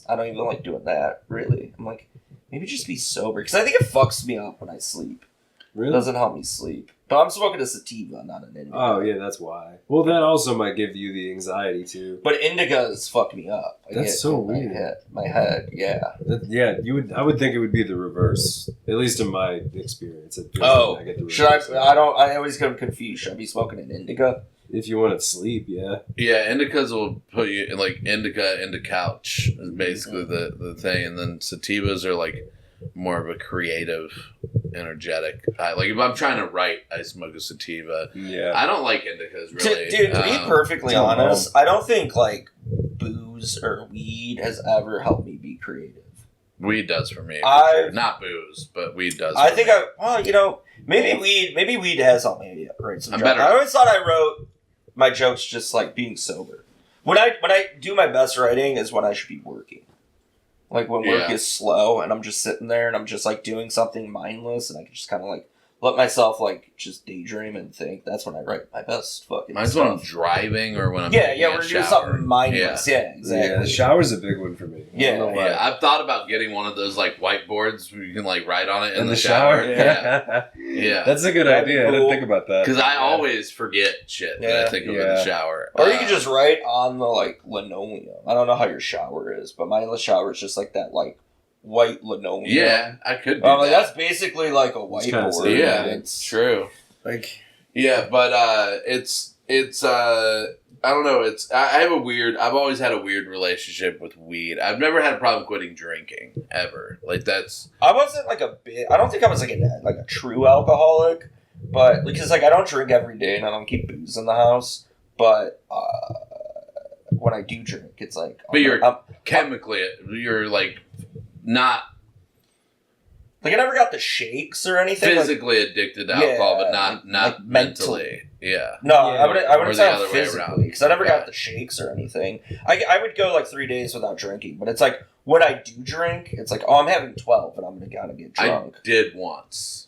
A: I don't even like doing that. Really, I'm like, maybe just be sober because I think it fucks me up when I sleep. It
C: Really?
A: doesn't help me sleep. But I'm smoking a sativa, not an indica.
C: Oh, yeah, that's why. Well, that also might give you the anxiety, too.
A: But indicas fuck me up. I
C: That's
A: get
C: so
A: in
C: weird.
A: My head, yeah.
C: Yeah, I would think it would be the reverse. At least in my experience. It feels
A: Oh,
C: like I get the
A: should I?
C: reverse.
A: I always get confused. Should I be smoking an indica?
C: If you want to sleep, yeah.
B: Yeah, indicas will put you in like indica into couch is basically the thing, and then sativas are like more of a creative, energetic. Like if I'm trying to write, I smoke a sativa.
C: Yeah.
B: I don't like indicas really.
A: Dude, to be perfectly
C: don't know.
A: honest, I don't think like booze or weed has ever helped me be creative.
B: Weed does for me. For
A: I-
B: sure. Not booze, but weed does.
A: I
B: for
A: think
B: me.
A: maybe weed has helped me write some
B: I'm
A: jokes.
B: better.
A: I always thought I wrote my jokes just like being sober. When I do my best writing is when I should be working. Like when work
B: Yeah.
A: is slow and I'm just sitting there and I'm just like doing something mindless and I can just kind of like let myself like just daydream and think. That's when I write my best fucking.
B: Mine's when I'm driving or when I'm
A: we're doing something mindless. Yeah, exactly.
C: Yeah, the shower's a big one for me.
A: Yeah,
B: I've thought about getting one of those like whiteboards where you can like write on it in
C: the
B: shower.
C: Yeah, that's a good idea.
A: Cool.
C: I didn't think about that
B: because I always forget shit that I think of in the shower.
A: Or you can just write on the like linoleum. I don't know how your shower is, but my shower is just like that like white linoleum.
B: Yeah, I could do that.
A: Like, that's basically like a whiteboard.
B: Yeah, it's true.
C: Like,
B: yeah, but it's I don't know. I've always had a weird relationship with weed. I've never had a problem quitting drinking ever. Like
A: I wasn't like I don't think I was like a true alcoholic, but because like I don't drink every day and I don't keep booze in the house, but when I do drink, it's like.
B: But you're like not.
A: Like I never got the shakes or anything.
B: Physically addicted to alcohol, but not
A: like
B: mentally. Yeah.
A: No, I wouldn't say I'm physically because I never
B: Okay.
A: got the shakes or anything. I would go like 3 days without drinking, but it's like when I do drink, it's like I'm having 12 and I'm gonna get drunk.
B: I did once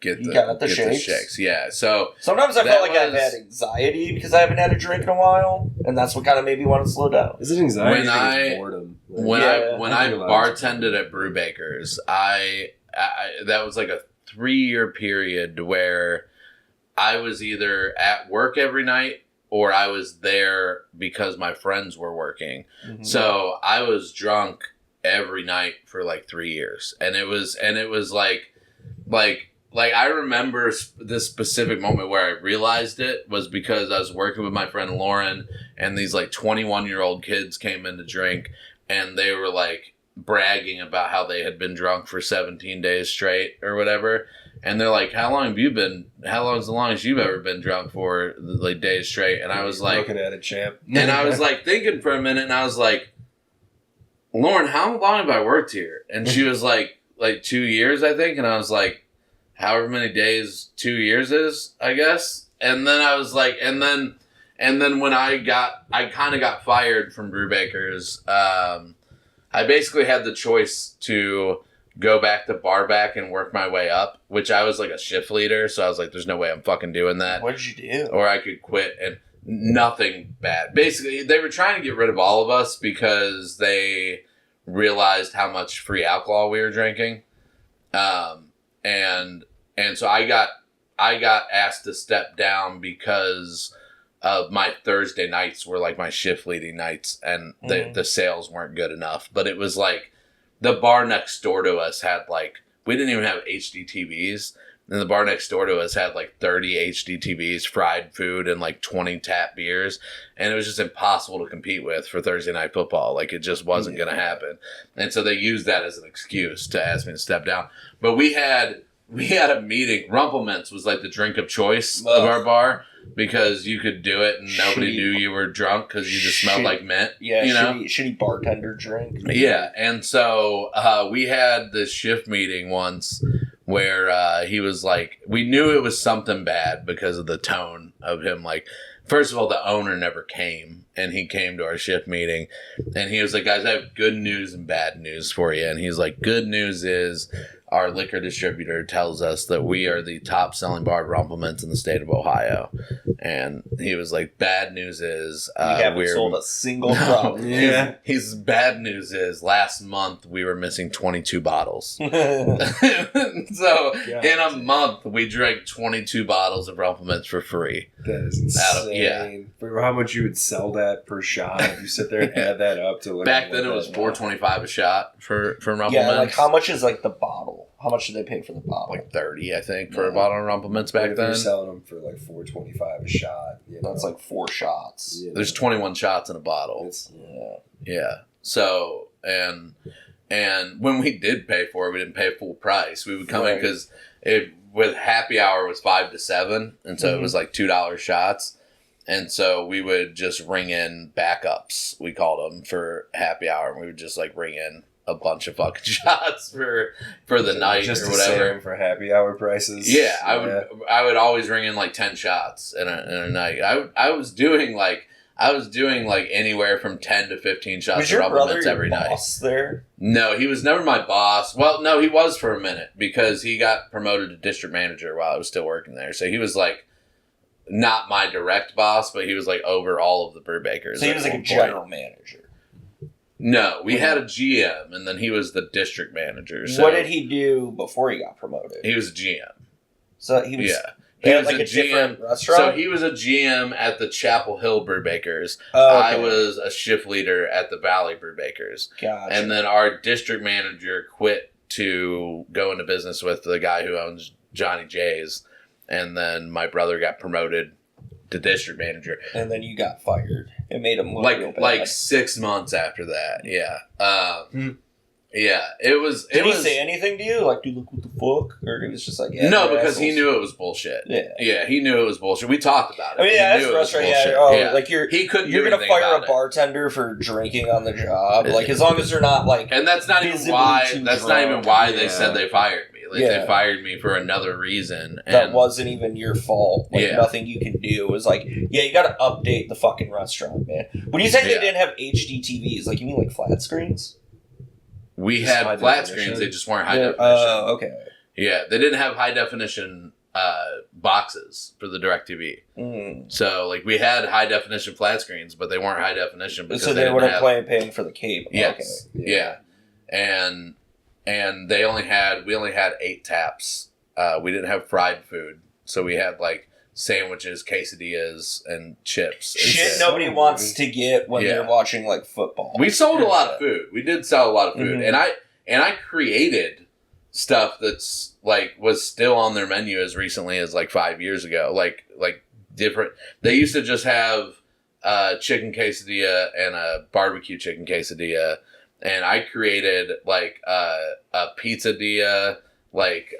B: get
A: the shakes?
B: Yeah. So
A: sometimes I felt like I've had anxiety because I haven't had a drink in a while, and that's what kind of made me want to slow down.
C: Is it anxiety? It's boredom.
B: When I bartended at Brewbakers, I that was like a 3-year period where I was either at work every night or I was there because my friends were working. Mm-hmm. So I was drunk every night for like 3 years, and it was like I remember this specific moment where I realized it was because I was working with my friend Lauren, and these like 21-year-old kids came in to drink, and they were like bragging about how they had been drunk for 17 days straight or whatever. And they're like, how long is the longest you've ever been drunk for, like, days straight? And I was like,
C: looking at it, champ.
B: And I was like thinking for a minute, and I was like, Lauren, how long have I worked here? And she was like 2 years, I think. And I was like, however many days 2 years is, I guess. And then I was like, and then when I kind of got fired from Brewbakers, I basically had the choice to go back to barback and work my way up, which I was like a shift leader. So I was like, there's no way I'm fucking doing that.
A: What did you do?
B: Or I could quit, and nothing bad. Basically, they were trying to get rid of all of us because they realized how much free alcohol we were drinking. And so I got asked to step down because of my Thursday nights were like my shift leading nights, and the sales weren't good enough. But it was like the bar next door to us had like, we didn't even have HD TVs, and the bar next door to us had like 30 HD TVs, fried food, and like 20 tap beers, and it was just impossible to compete with for Thursday night football. Like, it just wasn't going to happen. And so they used that as an excuse to ask me to step down. But we had a meeting. Rumplemints was like the drink of choice of our bar, because you could do it and nobody knew you were drunk because you just smelled like mint.
A: Yeah,
B: you know?
A: shitty bartender drink.
B: Yeah, and so we had this shift meeting once where he was like, we knew it was something bad because of the tone of him. Like, first of all, the owner never came, and he came to our shift meeting, and he was like, guys, I have good news and bad news for you. And he's like, good news is our liquor distributor tells us that we are the top selling bar of Rumplemints in the state of Ohio. And he was like, bad news is
A: we haven't sold a single drop.
B: Yeah. His bad news is last month we were missing 22 bottles. So in a month we drank 22 bottles of Rumplemints for free.
C: That is insane. For how much you would sell that per shot if you sit there and add that up to
B: back then it was $4.25 a shot for Rumplemints.
A: Yeah, like how much is like the bottle? How much did they pay for the bottle?
B: Like $30, I think, for a bottle of Rumplemints back then.
C: You're selling them for like $4.25 a shot.
A: That's like 4 shots.
B: Yeah. There's 21 shots in a bottle. Yeah. So and when we did pay for it, we didn't pay full price. We would come in because with happy hour was 5 to 7, and so it was like $2 shots. And so we would just ring in backups, we called them, for happy hour, and we would just like ring in a bunch of fucking shots for the night
C: just
B: or whatever
C: for happy hour prices.
B: Yeah, I would always ring in like 10 shots in a night. I was doing like, I was doing like anywhere from 10 to 15 shots
A: Was
B: of
A: your
B: Rumble
A: brother
B: Mints
A: your
B: every night.
A: boss there?
B: No, he was never my boss. Well, no, he was for a minute because he got promoted to district manager while I was still working there. So he was like not my direct boss, but he was like over all of the Brewbakers.
A: So he was like a general manager.
B: No, we had a GM, and then he was the district manager. So
A: what did he do before he got promoted?
B: He was a GM.
A: So he was.
B: Yeah.
A: He
B: He
A: had
B: was
A: like
B: a
A: a different
B: GM.
A: restaurant.
B: So he was a GM at the Chapel Hill Brewbakers.
A: Oh,
B: I
A: okay.
B: was a shift leader at the Valley Brewbakers.
A: Gotcha.
B: And then our district manager quit to go into business with the guy who owns Johnny J's. And then my brother got promoted to district manager.
A: And then you got fired. It made him look real bad.
B: Like 6 months after that. Yeah. Yeah. It was.
A: Did he say anything to you? Like, dude, look, what the fuck? Or he was just like, yeah,
B: no,
A: they're
B: because he
A: assholes?
B: knew it was bullshit.
A: Yeah.
B: Yeah, he knew it was bullshit. We talked about it.
A: I mean, yeah,
B: He
A: that's
B: knew it was
A: restaurant. Yeah,
B: bullshit.
A: oh, like
B: he couldn't.
A: you're
B: do
A: gonna
B: anything
A: fire
B: about
A: a
B: it.
A: bartender for drinking on the job. Like, as long as they're not like,
B: And that's not even
A: visibly
B: why.
A: too
B: That's not even
A: drunk.
B: why they
C: Yeah.
B: said they fired me. Like
A: Yeah.
B: they fired me for another reason. And
A: that wasn't even your fault. Like,
B: Yeah.
A: nothing you can do. It was like, yeah, you got to update the fucking restaurant, man. When you say they
B: Yeah.
A: didn't have HD TVs, like, you mean like flat screens?
B: we
C: Just
B: had
C: high
B: flat
C: definition?
B: screens. They just weren't high
A: Yeah,
B: definition.
A: okay.
B: Yeah, they didn't have high definition boxes for the DirecTV.
A: Mm.
B: So like we had high definition flat screens, but they weren't high definition because
A: So they
B: didn't
A: wouldn't
B: have.
A: plan paying for the cable.
B: Yes.
A: Okay.
B: Yeah. And we only had 8 taps. We didn't have fried food, so we had like sandwiches, quesadillas, and chips. and
A: Shit nobody wants to get when
B: Yeah.
A: they're watching like football.
B: We sold a lot of food. We did sell a lot of food,
A: Mhm.
B: and I created stuff that's like was still on their menu as recently as like 5 years ago. Like different. They used to just have chicken quesadilla and a barbecue chicken quesadilla, and I created like a pizzadilla. Like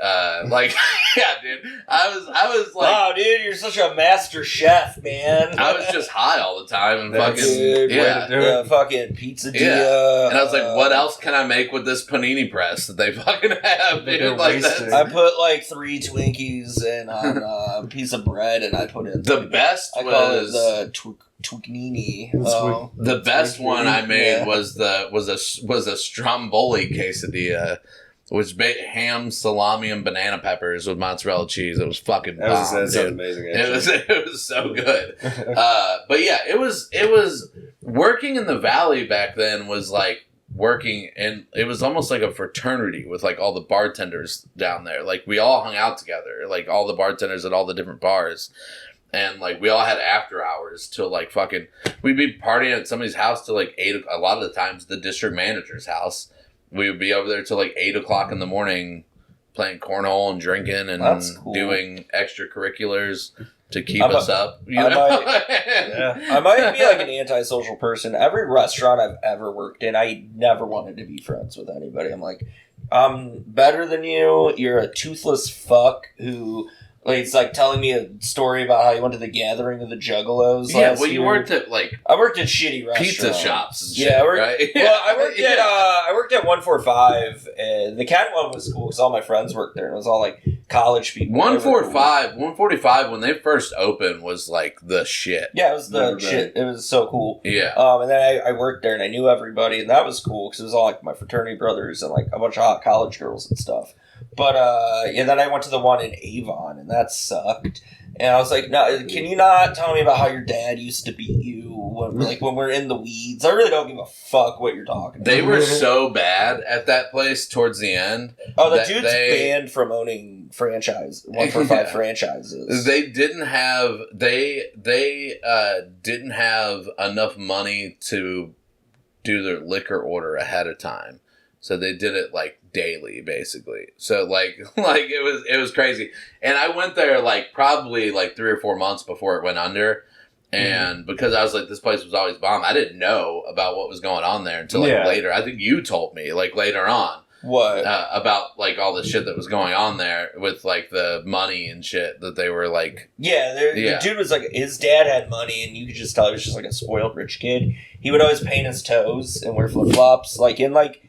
B: yeah, dude. I was like,
A: wow, dude, you're such a master chef, man.
B: I was just high all the time and
C: That's
B: fucking
A: Dude,
B: yeah.
C: do it.
A: yeah, fucking pizza
B: Yeah. And I was like, what else can I make with this panini press that they fucking have,
C: They're
B: dude? Like
C: wasting.
B: that's
A: I put like 3 Twinkies and on a piece of bread, and I put in
B: the best
A: I call it
B: was
A: the Twinini.
C: That's
A: Oh.
B: the best one I made
A: Yeah.
B: was a Stromboli quesadilla, which ham, salami, and banana peppers with mozzarella cheese. It was fucking
C: That was
B: bomb,
C: that sounds
B: dude.
C: amazing.
B: It was so good. But yeah, it was working in the Valley back then was like working, and it was almost like a fraternity with like all the bartenders down there. Like we all hung out together, like all the bartenders at all the different bars. And like we all had after hours till like fucking we'd be partying at somebody's house till like 8. A lot of the times the district manager's house. We would be over there till like 8 o'clock in the morning, playing cornhole and drinking and
A: That's cool.
B: doing extracurriculars to keep
A: I'm a-
B: us up. You
A: I
B: know?
C: Yeah.
A: I might be like an antisocial person. Every restaurant I've ever worked in, I never wanted to be friends with anybody. I'm like, I'm better than you. You're a toothless fuck who. Like, it's like telling me a story about how you went to the gathering of the Juggalos.
B: Yeah,
A: last
B: well, you
A: year.
B: worked at like
A: I worked at shitty restaurants.
B: pizza shops and shit,
A: Yeah, I worked,
B: right?
A: well, I worked
B: Yeah.
A: at I worked at 145, and the cat one was cool because all my friends worked there, and it was all like college people.
B: 145 when they first opened was like the shit.
A: Yeah, it was the
C: Never been.
A: shit. It was so cool.
B: Yeah.
A: And then I worked there, and I knew everybody, and that was cool because it was all like my fraternity brothers and like a bunch of hot college girls and stuff. But yeah, then I went to the one in Avon, and that sucked. And I was like, "No, can you not tell me about how your dad used to beat you when we're in the weeds? I really don't give a fuck what you're talking about."
B: They were so bad at that place towards the end.
A: Oh, the
B: that
A: dude's
B: they-
A: banned from owning 145
B: Yeah.
A: franchises.
B: They didn't have didn't have enough money to do their liquor order ahead of time. So they did it like daily, basically. So like it was crazy. And I went there like probably like 3 or 4 months before it went under. And because I was like, this place was always bomb, I didn't know about what was going on there until like
C: Yeah.
B: later. I think you told me like later on
A: What?
B: about like all the shit that was going on there with like the money and shit that they were like.
A: Yeah,
B: Yeah.
A: the dude was like, his dad had money, and you could just tell he was just like a spoiled rich kid. He would always paint his toes and wear flip flops, like in like.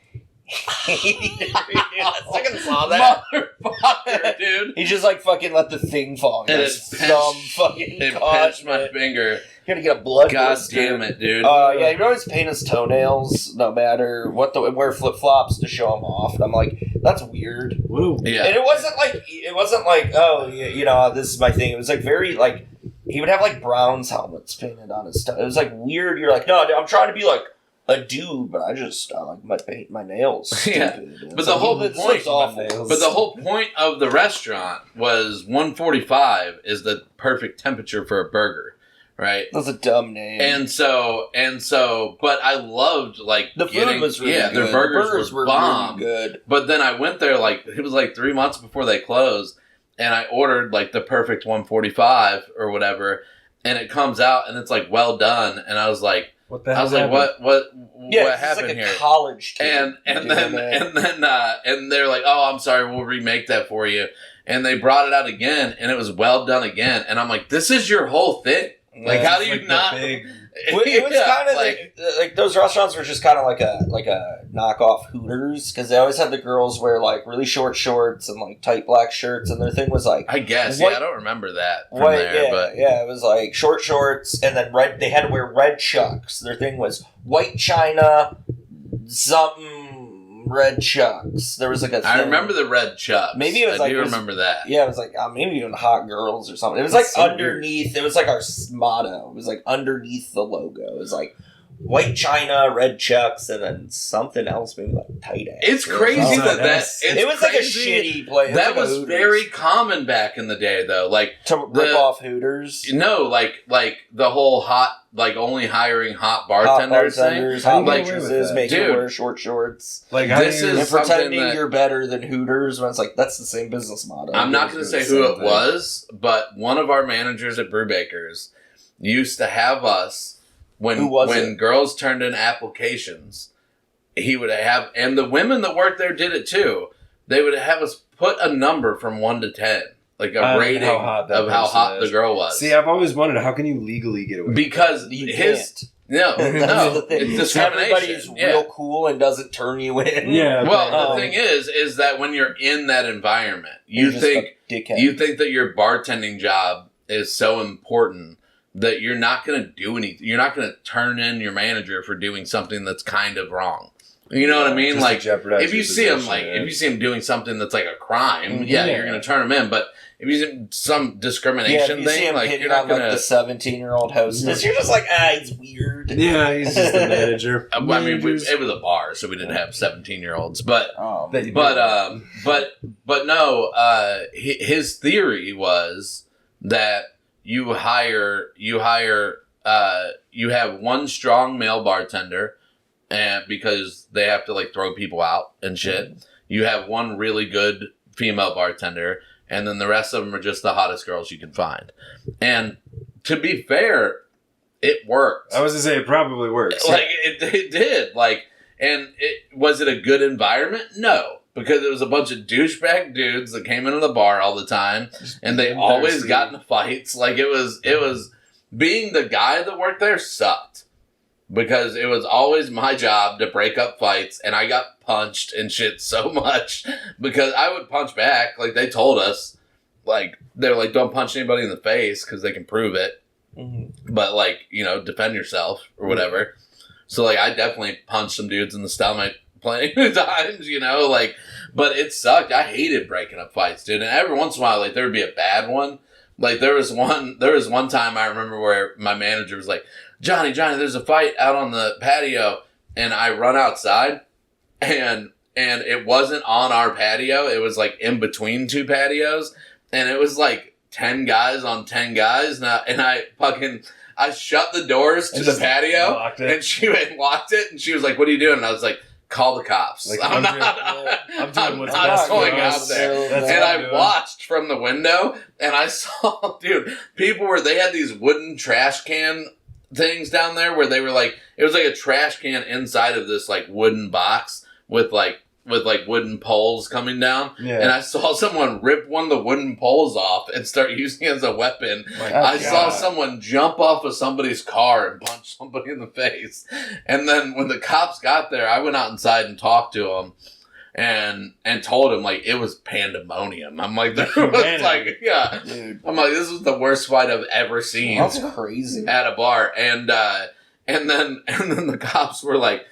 A: I fucking saw that.
B: Motherfucker, dude.
A: He just like fucking let the thing fall.
B: And
A: his
B: it
A: thumb
B: pinched-
A: fucking
B: It
A: caught
B: pinched my
A: it.
B: finger.
A: gonna get a blood
B: God
A: blister.
B: damn it, dude.
A: Yeah, he'd always paint his toenails, no matter what, and wear flip flops to show them off. And I'm like, that's weird.
B: Yeah.
A: And it wasn't like, oh, you know, this is my thing. It was like very like he would have like Browns helmets painted on his stuff. It was like weird. You're like, no, I'm trying to be like a dude, but I like paint my nails.
B: Yeah.
A: Stupid.
B: But the whole point,
A: awful.
B: but the whole point of the restaurant was 145 is the perfect temperature for a burger, right?
A: That's a dumb name.
B: And so, but I loved like
A: the food was really good.
B: Their burgers were bomb.
A: Really good.
B: But then I went there like it was like 3 months before they closed, and I ordered like the perfect 145 or whatever, and it comes out and it's like well done, and I was like.
C: What the
B: I
C: hell
B: was like, what happened
A: like
B: here?
A: College
B: and they're like, oh, I'm sorry, we'll remake that for you. And they brought it out again, and it was well done again. And I'm like, this is your whole thing. Like, how do you not?
A: It was kind of like those restaurants were just kind of like a knockoff Hooters because they always had the girls wear like really short shorts and like tight black shirts, and their thing was like
B: I guess
A: white,
B: I don't remember that from
A: white,
B: there, but
A: it was like short shorts and then red. They had to wear red chucks. Their thing was white china, something red chucks. There was like a thing.
B: I remember the red chucks.
A: Maybe it was
B: I do remember that.
A: Yeah, it was like maybe even hot girls or something. It was like underneath. It was like our motto. It was like underneath the logo. It was like white china, red chucks, and then something else, maybe like tight ass.
B: It's crazy
A: it was like a shitty place.
B: That was very common back in the day, though. Like
A: to rip off Hooters.
B: No, like the whole hot, like only hiring hot bartenders thing.
A: Hot waitresses, making you wear short shorts.
C: Like
B: this is
A: pretending you're better than Hooters when it's like that's the same business model.
B: I'm not going to say who it was, but one of our managers at Brewbakers used to have us. When girls turned in applications, he would have, and the women that worked there did it too. They would have us put a number from 1 to 10, like a rating of how hot the girl was.
C: See, I've always wondered how can you legally get away?
B: Because it's discrimination.
A: Everybody's real cool and doesn't turn you in.
C: Yeah.
B: Well, the thing is that when you're in that environment, you think that your bartending job is so important. That you're not going to do anything. You're not going to turn in your manager for doing something that's kind of wrong. You know what I mean? Like if you see him doing something that's like a crime, you're going to turn him in. But if you see some discrimination thing, like you're not going to
A: the 17-year-old hostess, you're just like, he's weird.
C: Yeah, he's just the manager.
B: I mean, it was a bar, so we didn't have 17-year-olds. But no. His theory was that. You have one strong male bartender, and because they have to like throw people out and shit. Mm-hmm. You have one really good female bartender, and then the rest of them are just the hottest girls you can find. And to be fair, it worked.
C: I was gonna say it probably works.
B: Like it did. Like, and was it a good environment? No. Because it was a bunch of douchebag dudes that came into the bar all the time, and they always got into fights. Like it was being the guy that worked there sucked because it was always my job to break up fights, and I got punched and shit so much because I would punch back. Like they told us, like they're like, don't punch anybody in the face because they can prove it, but like defend yourself or whatever. So like I definitely punched some dudes in the stomach. Plenty of times, but it sucked. I hated breaking up fights, dude. And every once in a while, like there would be a bad one. Like there was one time I remember where my manager was like, Johnny, there's a fight out on the patio, and I run outside, and it wasn't on our patio. It was like in between two patios, and it was like 10 guys on 10 guys, and I shut the doors to the patio, and she had locked it, and she was like, "What are you doing?" And I was like, call the cops. Like, I'm not going out there. And I watched from the window, and I saw, dude, they had these wooden trash can things down there where they were like, it was like a trash can inside of this like wooden box with wooden poles coming down. Yeah. And I saw someone rip one of the wooden poles off and start using it as a weapon. I saw someone jump off of somebody's car and punch somebody in the face. And then when the cops got there, I went out inside and talked to them. and told him like it was pandemonium. I'm like, there was like, yeah, dude. I'm like, this was the worst fight I've ever seen.
A: That's crazy
B: at a bar, and then the cops were like,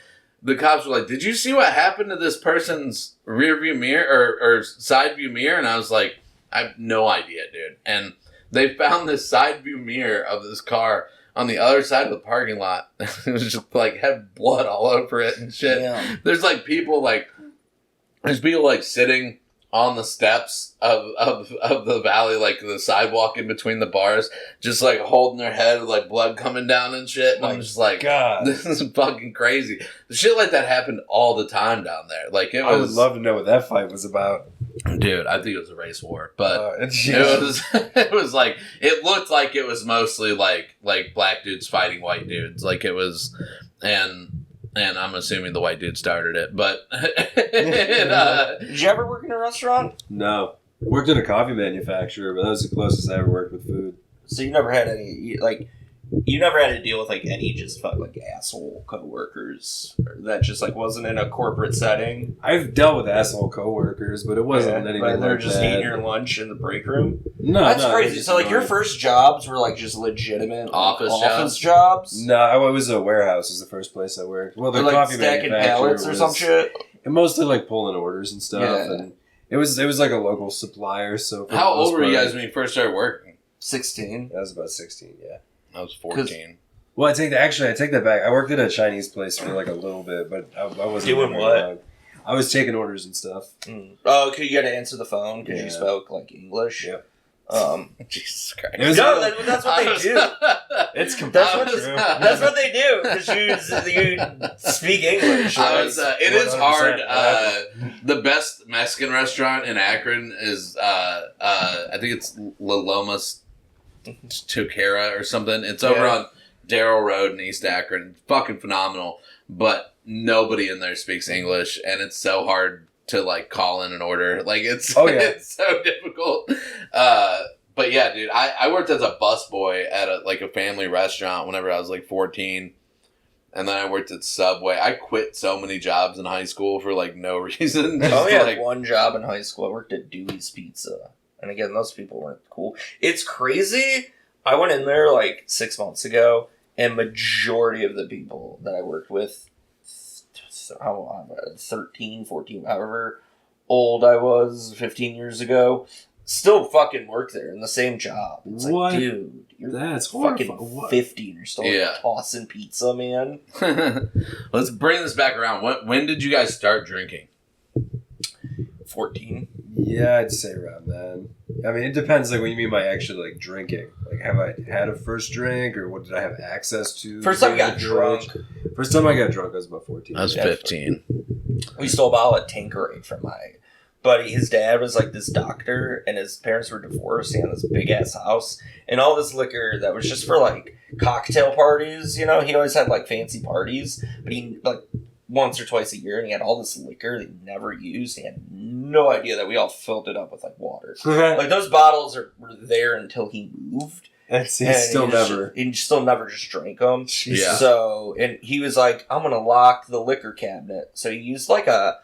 B: did you see what happened to this person's rear view mirror or side view mirror? And I was like, I have no idea, dude. And they found this side view mirror of this car on the other side of the parking lot. It was just like had blood all over it and shit. Yeah. There's people sitting on the steps of the valley, like the sidewalk in between the bars, just like holding their head with like blood coming down and shit. And I'm just like, God, this is fucking crazy. The shit like that happened all the time down there. Like I would
C: love to know what that fight was about.
B: Dude, I think it was a race war, but it was like, it looked like it was mostly like black dudes fighting white dudes. Like it was, and I'm assuming the white dude started it, but
A: did you ever work in a restaurant?
C: No. Worked in a coffee manufacturer, but that was the closest I ever worked with food.
A: So you never had any, like, you never had to deal with, like, any just, like, asshole coworkers that just, like, wasn't in a corporate setting?
C: I've dealt with asshole coworkers, but it wasn't anything like
A: they're just eating your lunch in the break room?
C: No,
A: that's crazy. So, like, your first jobs were, like, just legitimate
B: office
A: jobs?
C: No, it was a warehouse was the first place I worked. Well, the
A: like stacking pallets or some shit?
C: And mostly, like, pulling orders and stuff. Yeah. And it was like a local supplier, so...
B: How old were you guys when you first started working?
A: 16.
C: I was about 16, yeah.
B: I was 14.
C: Well, I take that back. I worked at a Chinese place for like a little bit, but I wasn't
A: doing what?
C: I was taking orders and stuff.
A: Oh, okay, you had to answer the phone because you spoke like English.
C: Yep.
B: Jesus Christ!
A: No, that's what they do. That's what they do because you speak English. Right?
B: It is hard. The best Mexican restaurant in Akron is I think it's La Lomas Toquera or something. It's over on Darrell Road in East Akron. Fucking phenomenal, but nobody in there speaks English, and it's so hard to like call in an order. Like it's so difficult. But yeah, dude, I worked as a busboy at a family restaurant whenever I was like 14. And then I worked at Subway. I quit so many jobs in high school for like no reason.
A: I had one job in high school. I worked at Dewey's Pizza. And again, those people weren't cool. It's crazy. I went in there like 6 months ago, and majority of the people that I worked with, 13, 14, however old I was 15 years ago, still fucking work there in the same job. It's
C: what?
A: Like, dude, you're
C: that's
A: fucking 50 and you're still like, tossing pizza, man.
B: Let's bring this back around. When did you guys start drinking?
A: 14.
C: Yeah, I'd say around then. I mean, it depends, like, what you mean by actually, like, drinking. Like, have I had a first drink, or what did I have access to?
A: First time I got drunk.
C: First time I got drunk, I was about 14.
B: I was 15.
A: We stole a bottle of Tanqueray from my buddy. His dad was, like, this doctor, and his parents were divorced. He had this big-ass house, and all this liquor that was just for, like, cocktail parties, you know? He always had, like, fancy parties, but he, like... once or twice a year, and he had all this liquor that he never used. He had no idea that we all filled it up with like water. Like those bottles were there until he moved.
C: And he still
A: never just drank them.
B: Yeah.
A: So, and he was like, "I'm gonna lock the liquor cabinet." So he used like a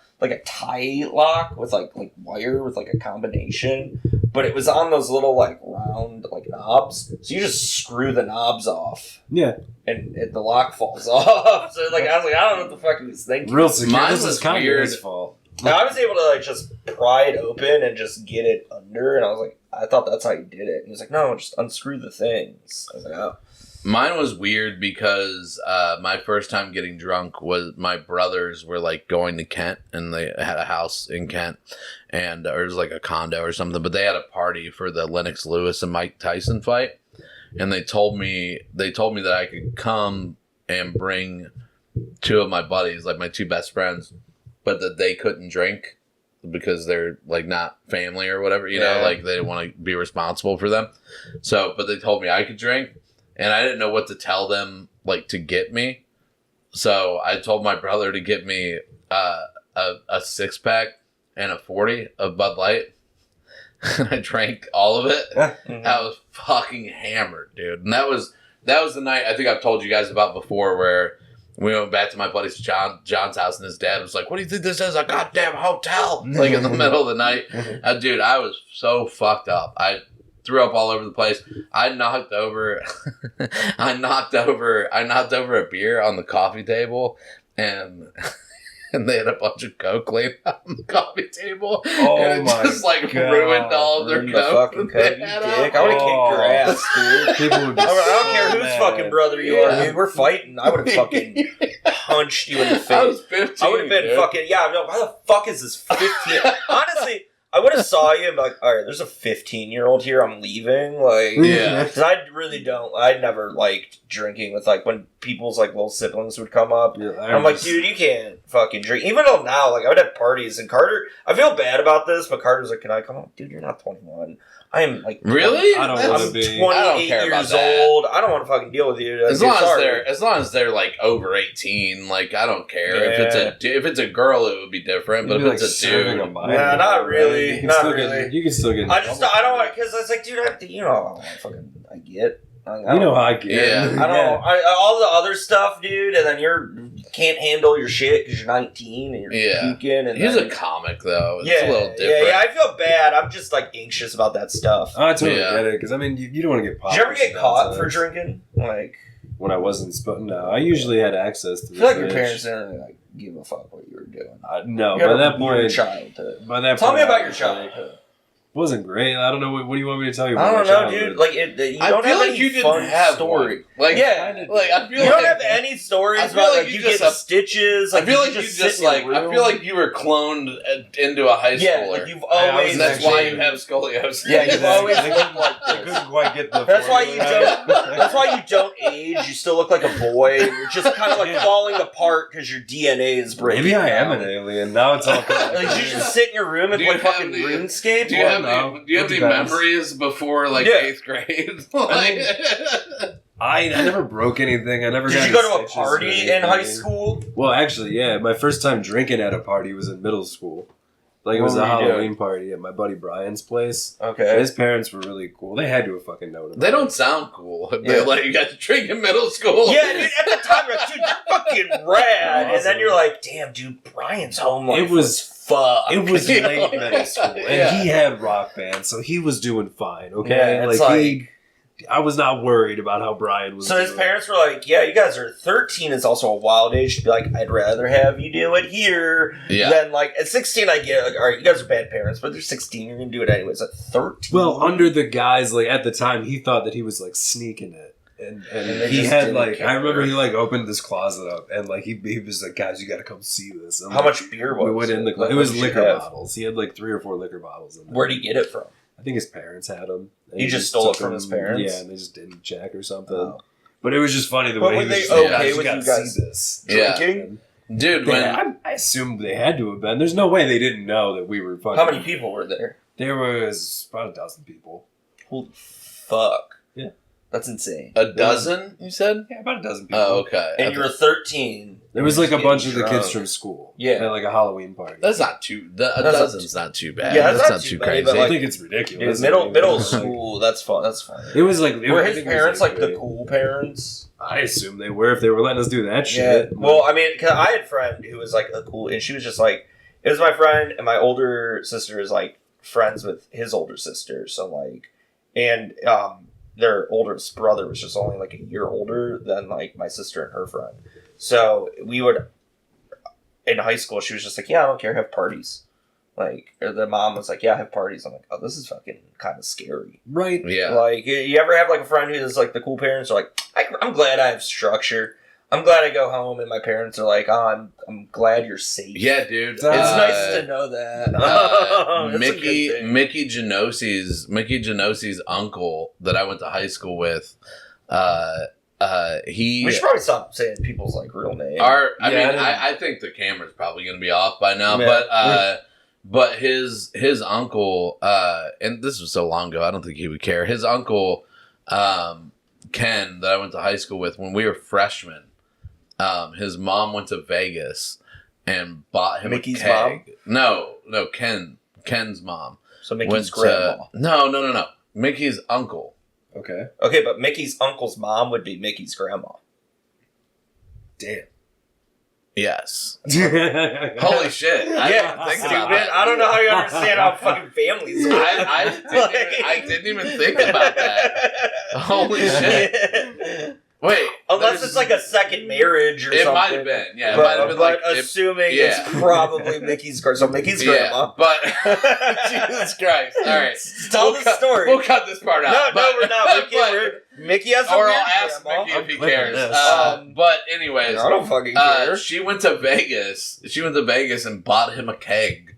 A: tie lock with like wire with like a combination, but it was on those little like round like knobs. So you just screw the knobs off.
C: Yeah.
A: And the lock falls off. So like I was like, I don't know what the fuck he was thinking.
C: Real secure.
B: Mine
C: this
B: was
C: is kind
B: weird.
C: of his fault.
A: Now, I was able to like just pry it open and just get it under, and I was like, I thought that's how you did it. And he was like, no, just unscrew the things. I was like, oh.
B: Mine was weird because my first time getting drunk was my brothers were like going to Kent, and they had a house in Kent, and or it was like a condo or something. But they had a party for the Lennox Lewis and Mike Tyson fight, and they told me that I could come and bring two of my buddies, like my two best friends, but that they couldn't drink because they're like not family or whatever, you know, like they didn't want to be responsible for them. So, but they told me I could drink. And I didn't know what to tell them, like, to get me. So I told my brother to get me a 6-pack and a 40 of Bud Light. And I drank all of it. I was fucking hammered, dude. And that was the night I think I've told you guys about before where We went back to my buddy's John's house, and his dad was like, "What do you think this is? A goddamn hotel?" Like in the middle of the night. Dude, I was so fucked up. I threw up all over the place. I knocked over a beer on the coffee table, and they had a bunch of Coke laid out on the coffee table.
C: Oh,
B: and it
C: my
B: just
C: God.
B: ruined all of their
A: Ruined
B: Coke.
A: the fucking
B: that
A: Coke,
B: they
A: you
B: had
A: dick.
B: out.
A: I would have kicked your ass, dude.
C: People would be
A: I don't care
C: so
A: whose
C: mad.
A: fucking brother you are, dude. We're fighting. I would have fucking punched you in the face.
B: I was 15.
A: I would have been
B: dude.
A: fucking, yeah, no, why the fuck is this 15? Honestly, I would have saw you and be like, all right, there's a 15-year-old here, I'm leaving. Like,
B: Yeah.
A: because I really don't, I never liked drinking with, like, when people's, like, little siblings would come up.
C: Yeah,
A: I'm like, dude, you can't fucking drink. Even though now, like, I would have parties, and Carter, I feel bad about this, but Carter's like, can I come up? Dude, you're not 21. I am, like,
B: Really?
C: I don't
B: That's-
C: wanna
A: I'm
C: be.
A: 28
B: I don't care about
A: years
B: that.
A: old. I don't want to fucking deal with you.
B: As
A: Dude,
B: long
A: sorry.
B: as they're like over 18, like I don't care.
A: Yeah.
B: If it's a girl, it would be different. But
C: You'd be,
B: if it's a dude,
A: Nah, not really.
C: You can
A: Not
C: still
A: really.
C: Get, you can still get. in
A: I just,
C: trouble
A: I don't
C: for
A: want, because it's like, dude, you know how I get.
C: it. You know how I get.
B: Yeah.
A: I don't. All the other stuff, dude, and then you can't handle your shit because you're 19 and you're
B: Yeah.
A: puking. And
B: he's
A: then,
B: a comic though. It's
A: yeah,
B: a little different.
A: yeah. I feel bad. I'm just like anxious about that stuff.
C: I totally
B: Yeah.
C: get it because I mean you don't want to get popped.
A: Did you ever get caught for
C: nonsense.
A: drinking? Like,
C: When I wasn't, no, I usually had access to.
A: I feel like your
C: fridge.
A: parents didn't really, like give a fuck what you were doing.
C: No,
A: You had
C: by
A: a
C: that
A: weird
C: point,
A: childhood.
C: by that
A: Tell
C: point,
A: me about
C: I
A: your
C: was like,
A: childhood.
C: wasn't great. I don't know what do you want me to tell you
A: I
C: about
A: don't
C: my
A: know,
C: childhood?
A: dude. Like, you
B: I
A: don't
B: feel
A: have
B: like
A: any
B: you didn't
A: fun
B: have
A: story.
B: one. Like,
A: Yeah.
B: like I feel
A: You
B: like
A: don't have any stories
B: I feel
A: about
B: like
A: like
B: you
A: you
B: just
A: get
B: have-
A: stitches.
B: I
A: Like,
B: feel like
A: you
B: you
A: just
B: just
A: sit in
B: like
A: your
B: I
A: room.
B: feel like you were cloned into a high
A: yeah,
B: schooler.
A: like you've
C: I
A: always.
C: was
B: that's why you
C: actually-
B: have scoliosis.
A: Yeah, you've always
C: They
A: looked like
C: They
A: this.
C: couldn't quite get the.
A: That's why you
C: formula
A: don't.
C: right.
A: That's why you don't age. You still look like a boy. You're just kind of like
C: Yeah.
A: falling apart because your DNA is breaking.
C: Maybe I am
A: down.
C: an alien. Now it's all.
A: Like you just sit in your room and
B: Do you
A: play
B: have
A: fucking
B: the-
A: RuneScape.
B: Do you have
C: no.
B: any, do you have
C: It
B: any
C: depends.
B: memories before like
A: Yeah.
B: 8th grade?
C: I never broke anything. I never.
A: Did
C: got
A: you go
C: any
A: to a
C: stitches or
A: party in high
C: anything.
A: school?
C: Well, actually, yeah. My first time drinking at a party was in middle school. Like it
A: What
C: was a
A: were you doing?
C: Halloween party at my buddy Brian's place.
A: Okay.
C: His parents were really cool. They had to have fucking known about
B: They
C: it.
B: don't sound cool.
A: Yeah.
B: They're like, you got to drink in middle school.
A: Yeah, dude, at the time, you're like, dude, you're fucking rad. And then you're like, damn, dude, Brian's home life
C: It was-
A: fuck.
C: It was
B: You know?
C: late middle school, and
B: Yeah.
C: he had rock band, so he was doing fine. Okay,
A: Yeah, it's
C: I was not worried about how Brian was.
A: So his
C: doing.
A: parents were like, yeah, you guys are 13 is also a wild age to be like, I'd rather have you do it here
B: Yeah.
A: than like at 16 I get like, all right, you guys are bad parents, but they're 16, you're gonna do it anyways. At 13.
C: Well, under the guise, like at the time, he thought that he was like sneaking it, and
A: they
C: he
A: just
C: had
A: didn't
C: like
A: care.
C: I remember he like opened this closet up, and like he was like, guys, you got to come see this. I'm
A: how
C: like,
A: much beer was
C: we went in the
A: Like,
C: closet. It
A: what
C: was
A: did you
C: liquor
A: have?
C: bottles. He had like 3 or 4 liquor bottles in there.
A: Where'd he get it from?
C: I think his parents had them. And
A: He just stole it
C: took
A: from
C: them-
A: his parents?
C: Yeah, and they just didn't check or something.
A: Oh.
C: But it was just funny the
A: But
C: way
A: were
C: he was
A: they
C: just like,
A: okay
C: guys,
A: with
C: gotta
A: you guys
C: see this.
B: Yeah.
A: Drinking?
B: Dude, when
C: I assumed they had to have been. There's no way they didn't know that we were fucking.
A: How many people were there?
C: There was about a dozen people.
A: Holy fuck.
C: Yeah.
A: That's insane.
B: a dozen, you said?
C: Yeah, about a dozen people.
B: Oh, okay.
A: And you were 13.
C: There was like a
A: Getting
C: bunch of the
A: drunk.
C: kids from school.
A: Yeah.
C: At like a Halloween party.
B: That's not too. A
A: That's not
B: dozen's not too bad.
A: Yeah,
B: that's
A: that's
B: not too
A: bad,
B: crazy.
A: but,
C: I
A: like,
C: think it's ridiculous.
A: Dude, middle
C: I mean,
A: middle
C: it was like-
A: school, that's fun. That's fun.
C: It was like
A: Were
C: I
A: his
C: think it was
A: parents like the
C: great.
A: cool parents?
C: I assume they were if they were letting us do that
A: Yeah.
C: shit.
A: Well, I mean, 'cause I had a friend who was like a cool, and she was just like, it was my friend, and my older sister is like friends with his older sister. So like, and their oldest brother was just only like a year older than like my sister and her friend. So we would, in high school, she was just like, yeah, I don't care, have parties. Like, or the mom was like, yeah, have parties. I'm like, oh, this is fucking kind of scary.
C: right.
B: Yeah.
A: Like, you ever have like a friend who's like the cool parents are like, I'm glad I have structure. I'm glad I go home and my parents are like, oh, I'm glad you're safe.
B: Yeah, dude.
C: It's
A: It's nice to know that. That's a
B: Mickey
A: good thing.
B: Mickey Genosi's uncle that I went to high school with. He
A: We should probably stop saying people's like real names.
B: I think the camera's probably gonna be off by now,
A: Yeah.
B: but his uncle, and this was so long ago, I don't think he would care. His uncle, Ken, that I went to high school with when we were freshmen, his mom went to Vegas and bought him
A: Mickey's
B: a keg. No, Ken's mom.
A: So
B: Went
A: Mickey's
B: to-
A: grandma.
B: No. Mickey's uncle.
C: Okay.
A: Okay, but Mickey's uncle's mom would be Mickey's grandma.
C: Damn.
B: Yes. Holy shit! I didn't think about that.
A: I don't know how you understand how fucking families work.
B: I didn't even think about that. Holy shit! Wait,
A: unless it's like a second marriage or something.
B: It might have been, yeah. It might have been
A: but assuming it's probably Mickey's grandma. So Mickey's grandma.
B: But Jesus Christ! All right,
A: tell the story.
B: We'll cut this part out.
A: No, we're not. Mickey has a
B: or
A: weird
B: I'll ask
A: grandma.
B: Mickey if he cares. But anyways,
A: I don't fucking care.
B: She went to Vegas. She went to Vegas and bought him a keg,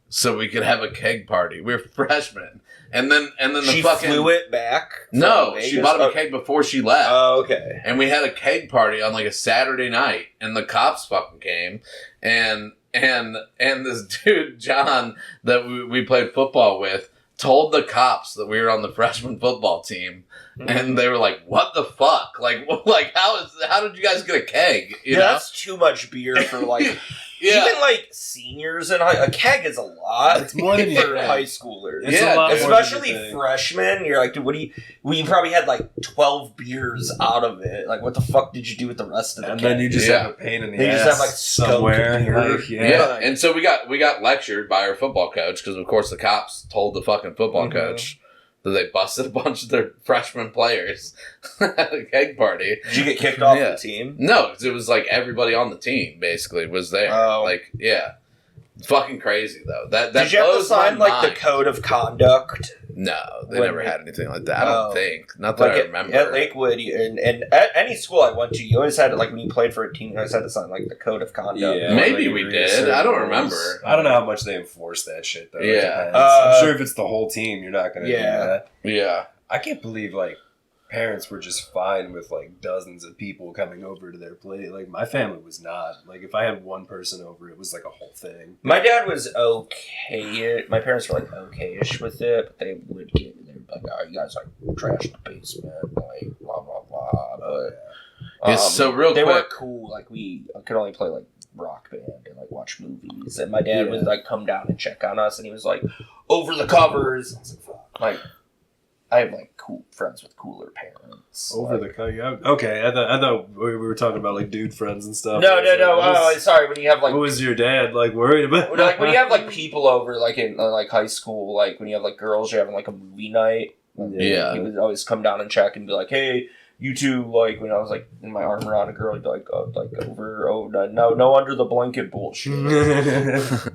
B: so we could have a keg party. We were freshmen. And then
A: she flew it back?
B: No, she bought him a keg before she left.
A: Oh, okay.
B: And we had a keg party on like a Saturday night, and the cops fucking came, and this dude John that we played football with told the cops that we were on the freshman football team, and they were like, "What the fuck? Like how did you guys get a keg? You know?
A: That's too much beer for like." Even like seniors and a keg is a lot.
C: It's more than
A: for high schoolers.
C: It's a lot
A: especially freshmen. You're like, dude, we probably had like 12 beers out of it. Like, what the fuck did you do with the rest of the?
C: And
A: keg?
C: then you just have a pain in the ass.
A: You just have like
C: somewhere.
B: Like, and so we got lectured by our football coach because of course the cops told the fucking football coach that they busted a bunch of their freshman players at a keg party.
A: Did you get kicked off the team?
B: No, because it was like everybody on the team basically was there.
A: Oh.
B: Like, yeah. Fucking crazy, though. That
A: Did you have to sign like the code of conduct?
B: No, they never had anything like that. I don't think. Not that I remember.
A: At Lakewood and at any school I went to, you always had to, like, when you played for a team, you always had to sign like the code of conduct.
C: Yeah,
B: maybe we did. I don't remember.
C: I don't know how much they enforce that shit though.
B: Yeah,
C: I'm sure if it's the whole team, you're not gonna do that.
B: Yeah,
C: I can't believe like parents were just fine with like dozens of people coming over to their plate. Like my family was not. Like if I had one person over, it was like a whole thing.
A: My dad was okay. My parents were like okay-ish with it, but they would like, oh, you guys like trash the basement, like blah blah blah. But
B: so real
A: they
B: quick,
A: were cool. Like we could only play like rock band and like watch movies, and my dad would like come down and check on us, and he was like over the covers. I was like, I have like cool friends with cooler parents.
C: Over the cover, okay. I thought we were talking about like dude friends and stuff.
A: No. Oh, sorry. When you have like,
C: what was your dad like worried about?
A: Like when you have like people over, like in like high school, like when you have like girls, you're having like a movie night.
B: Yeah,
A: he would always come down and check and be like, "Hey, you two." Like when I was like in my arm around a girl, he'd be like, no under the blanket bullshit.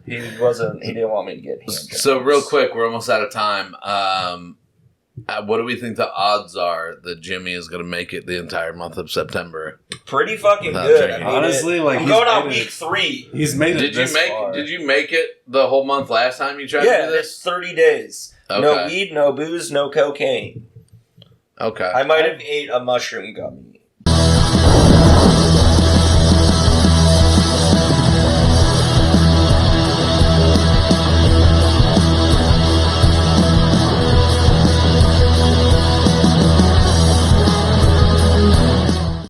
A: He didn't want me to get hand jobs.
B: So real quick, we're almost out of time. What do we think the odds are that Jimmy is going to make it the entire month of September?
A: Pretty fucking good. I mean,
C: honestly, like
A: I'm going on week 3.
C: He's made it.
B: Did you make it the whole month last time you tried to do this?
A: It's 30 days.
B: Okay.
A: No weed, no booze, no cocaine.
B: Okay.
A: I might have ate a mushroom gummy.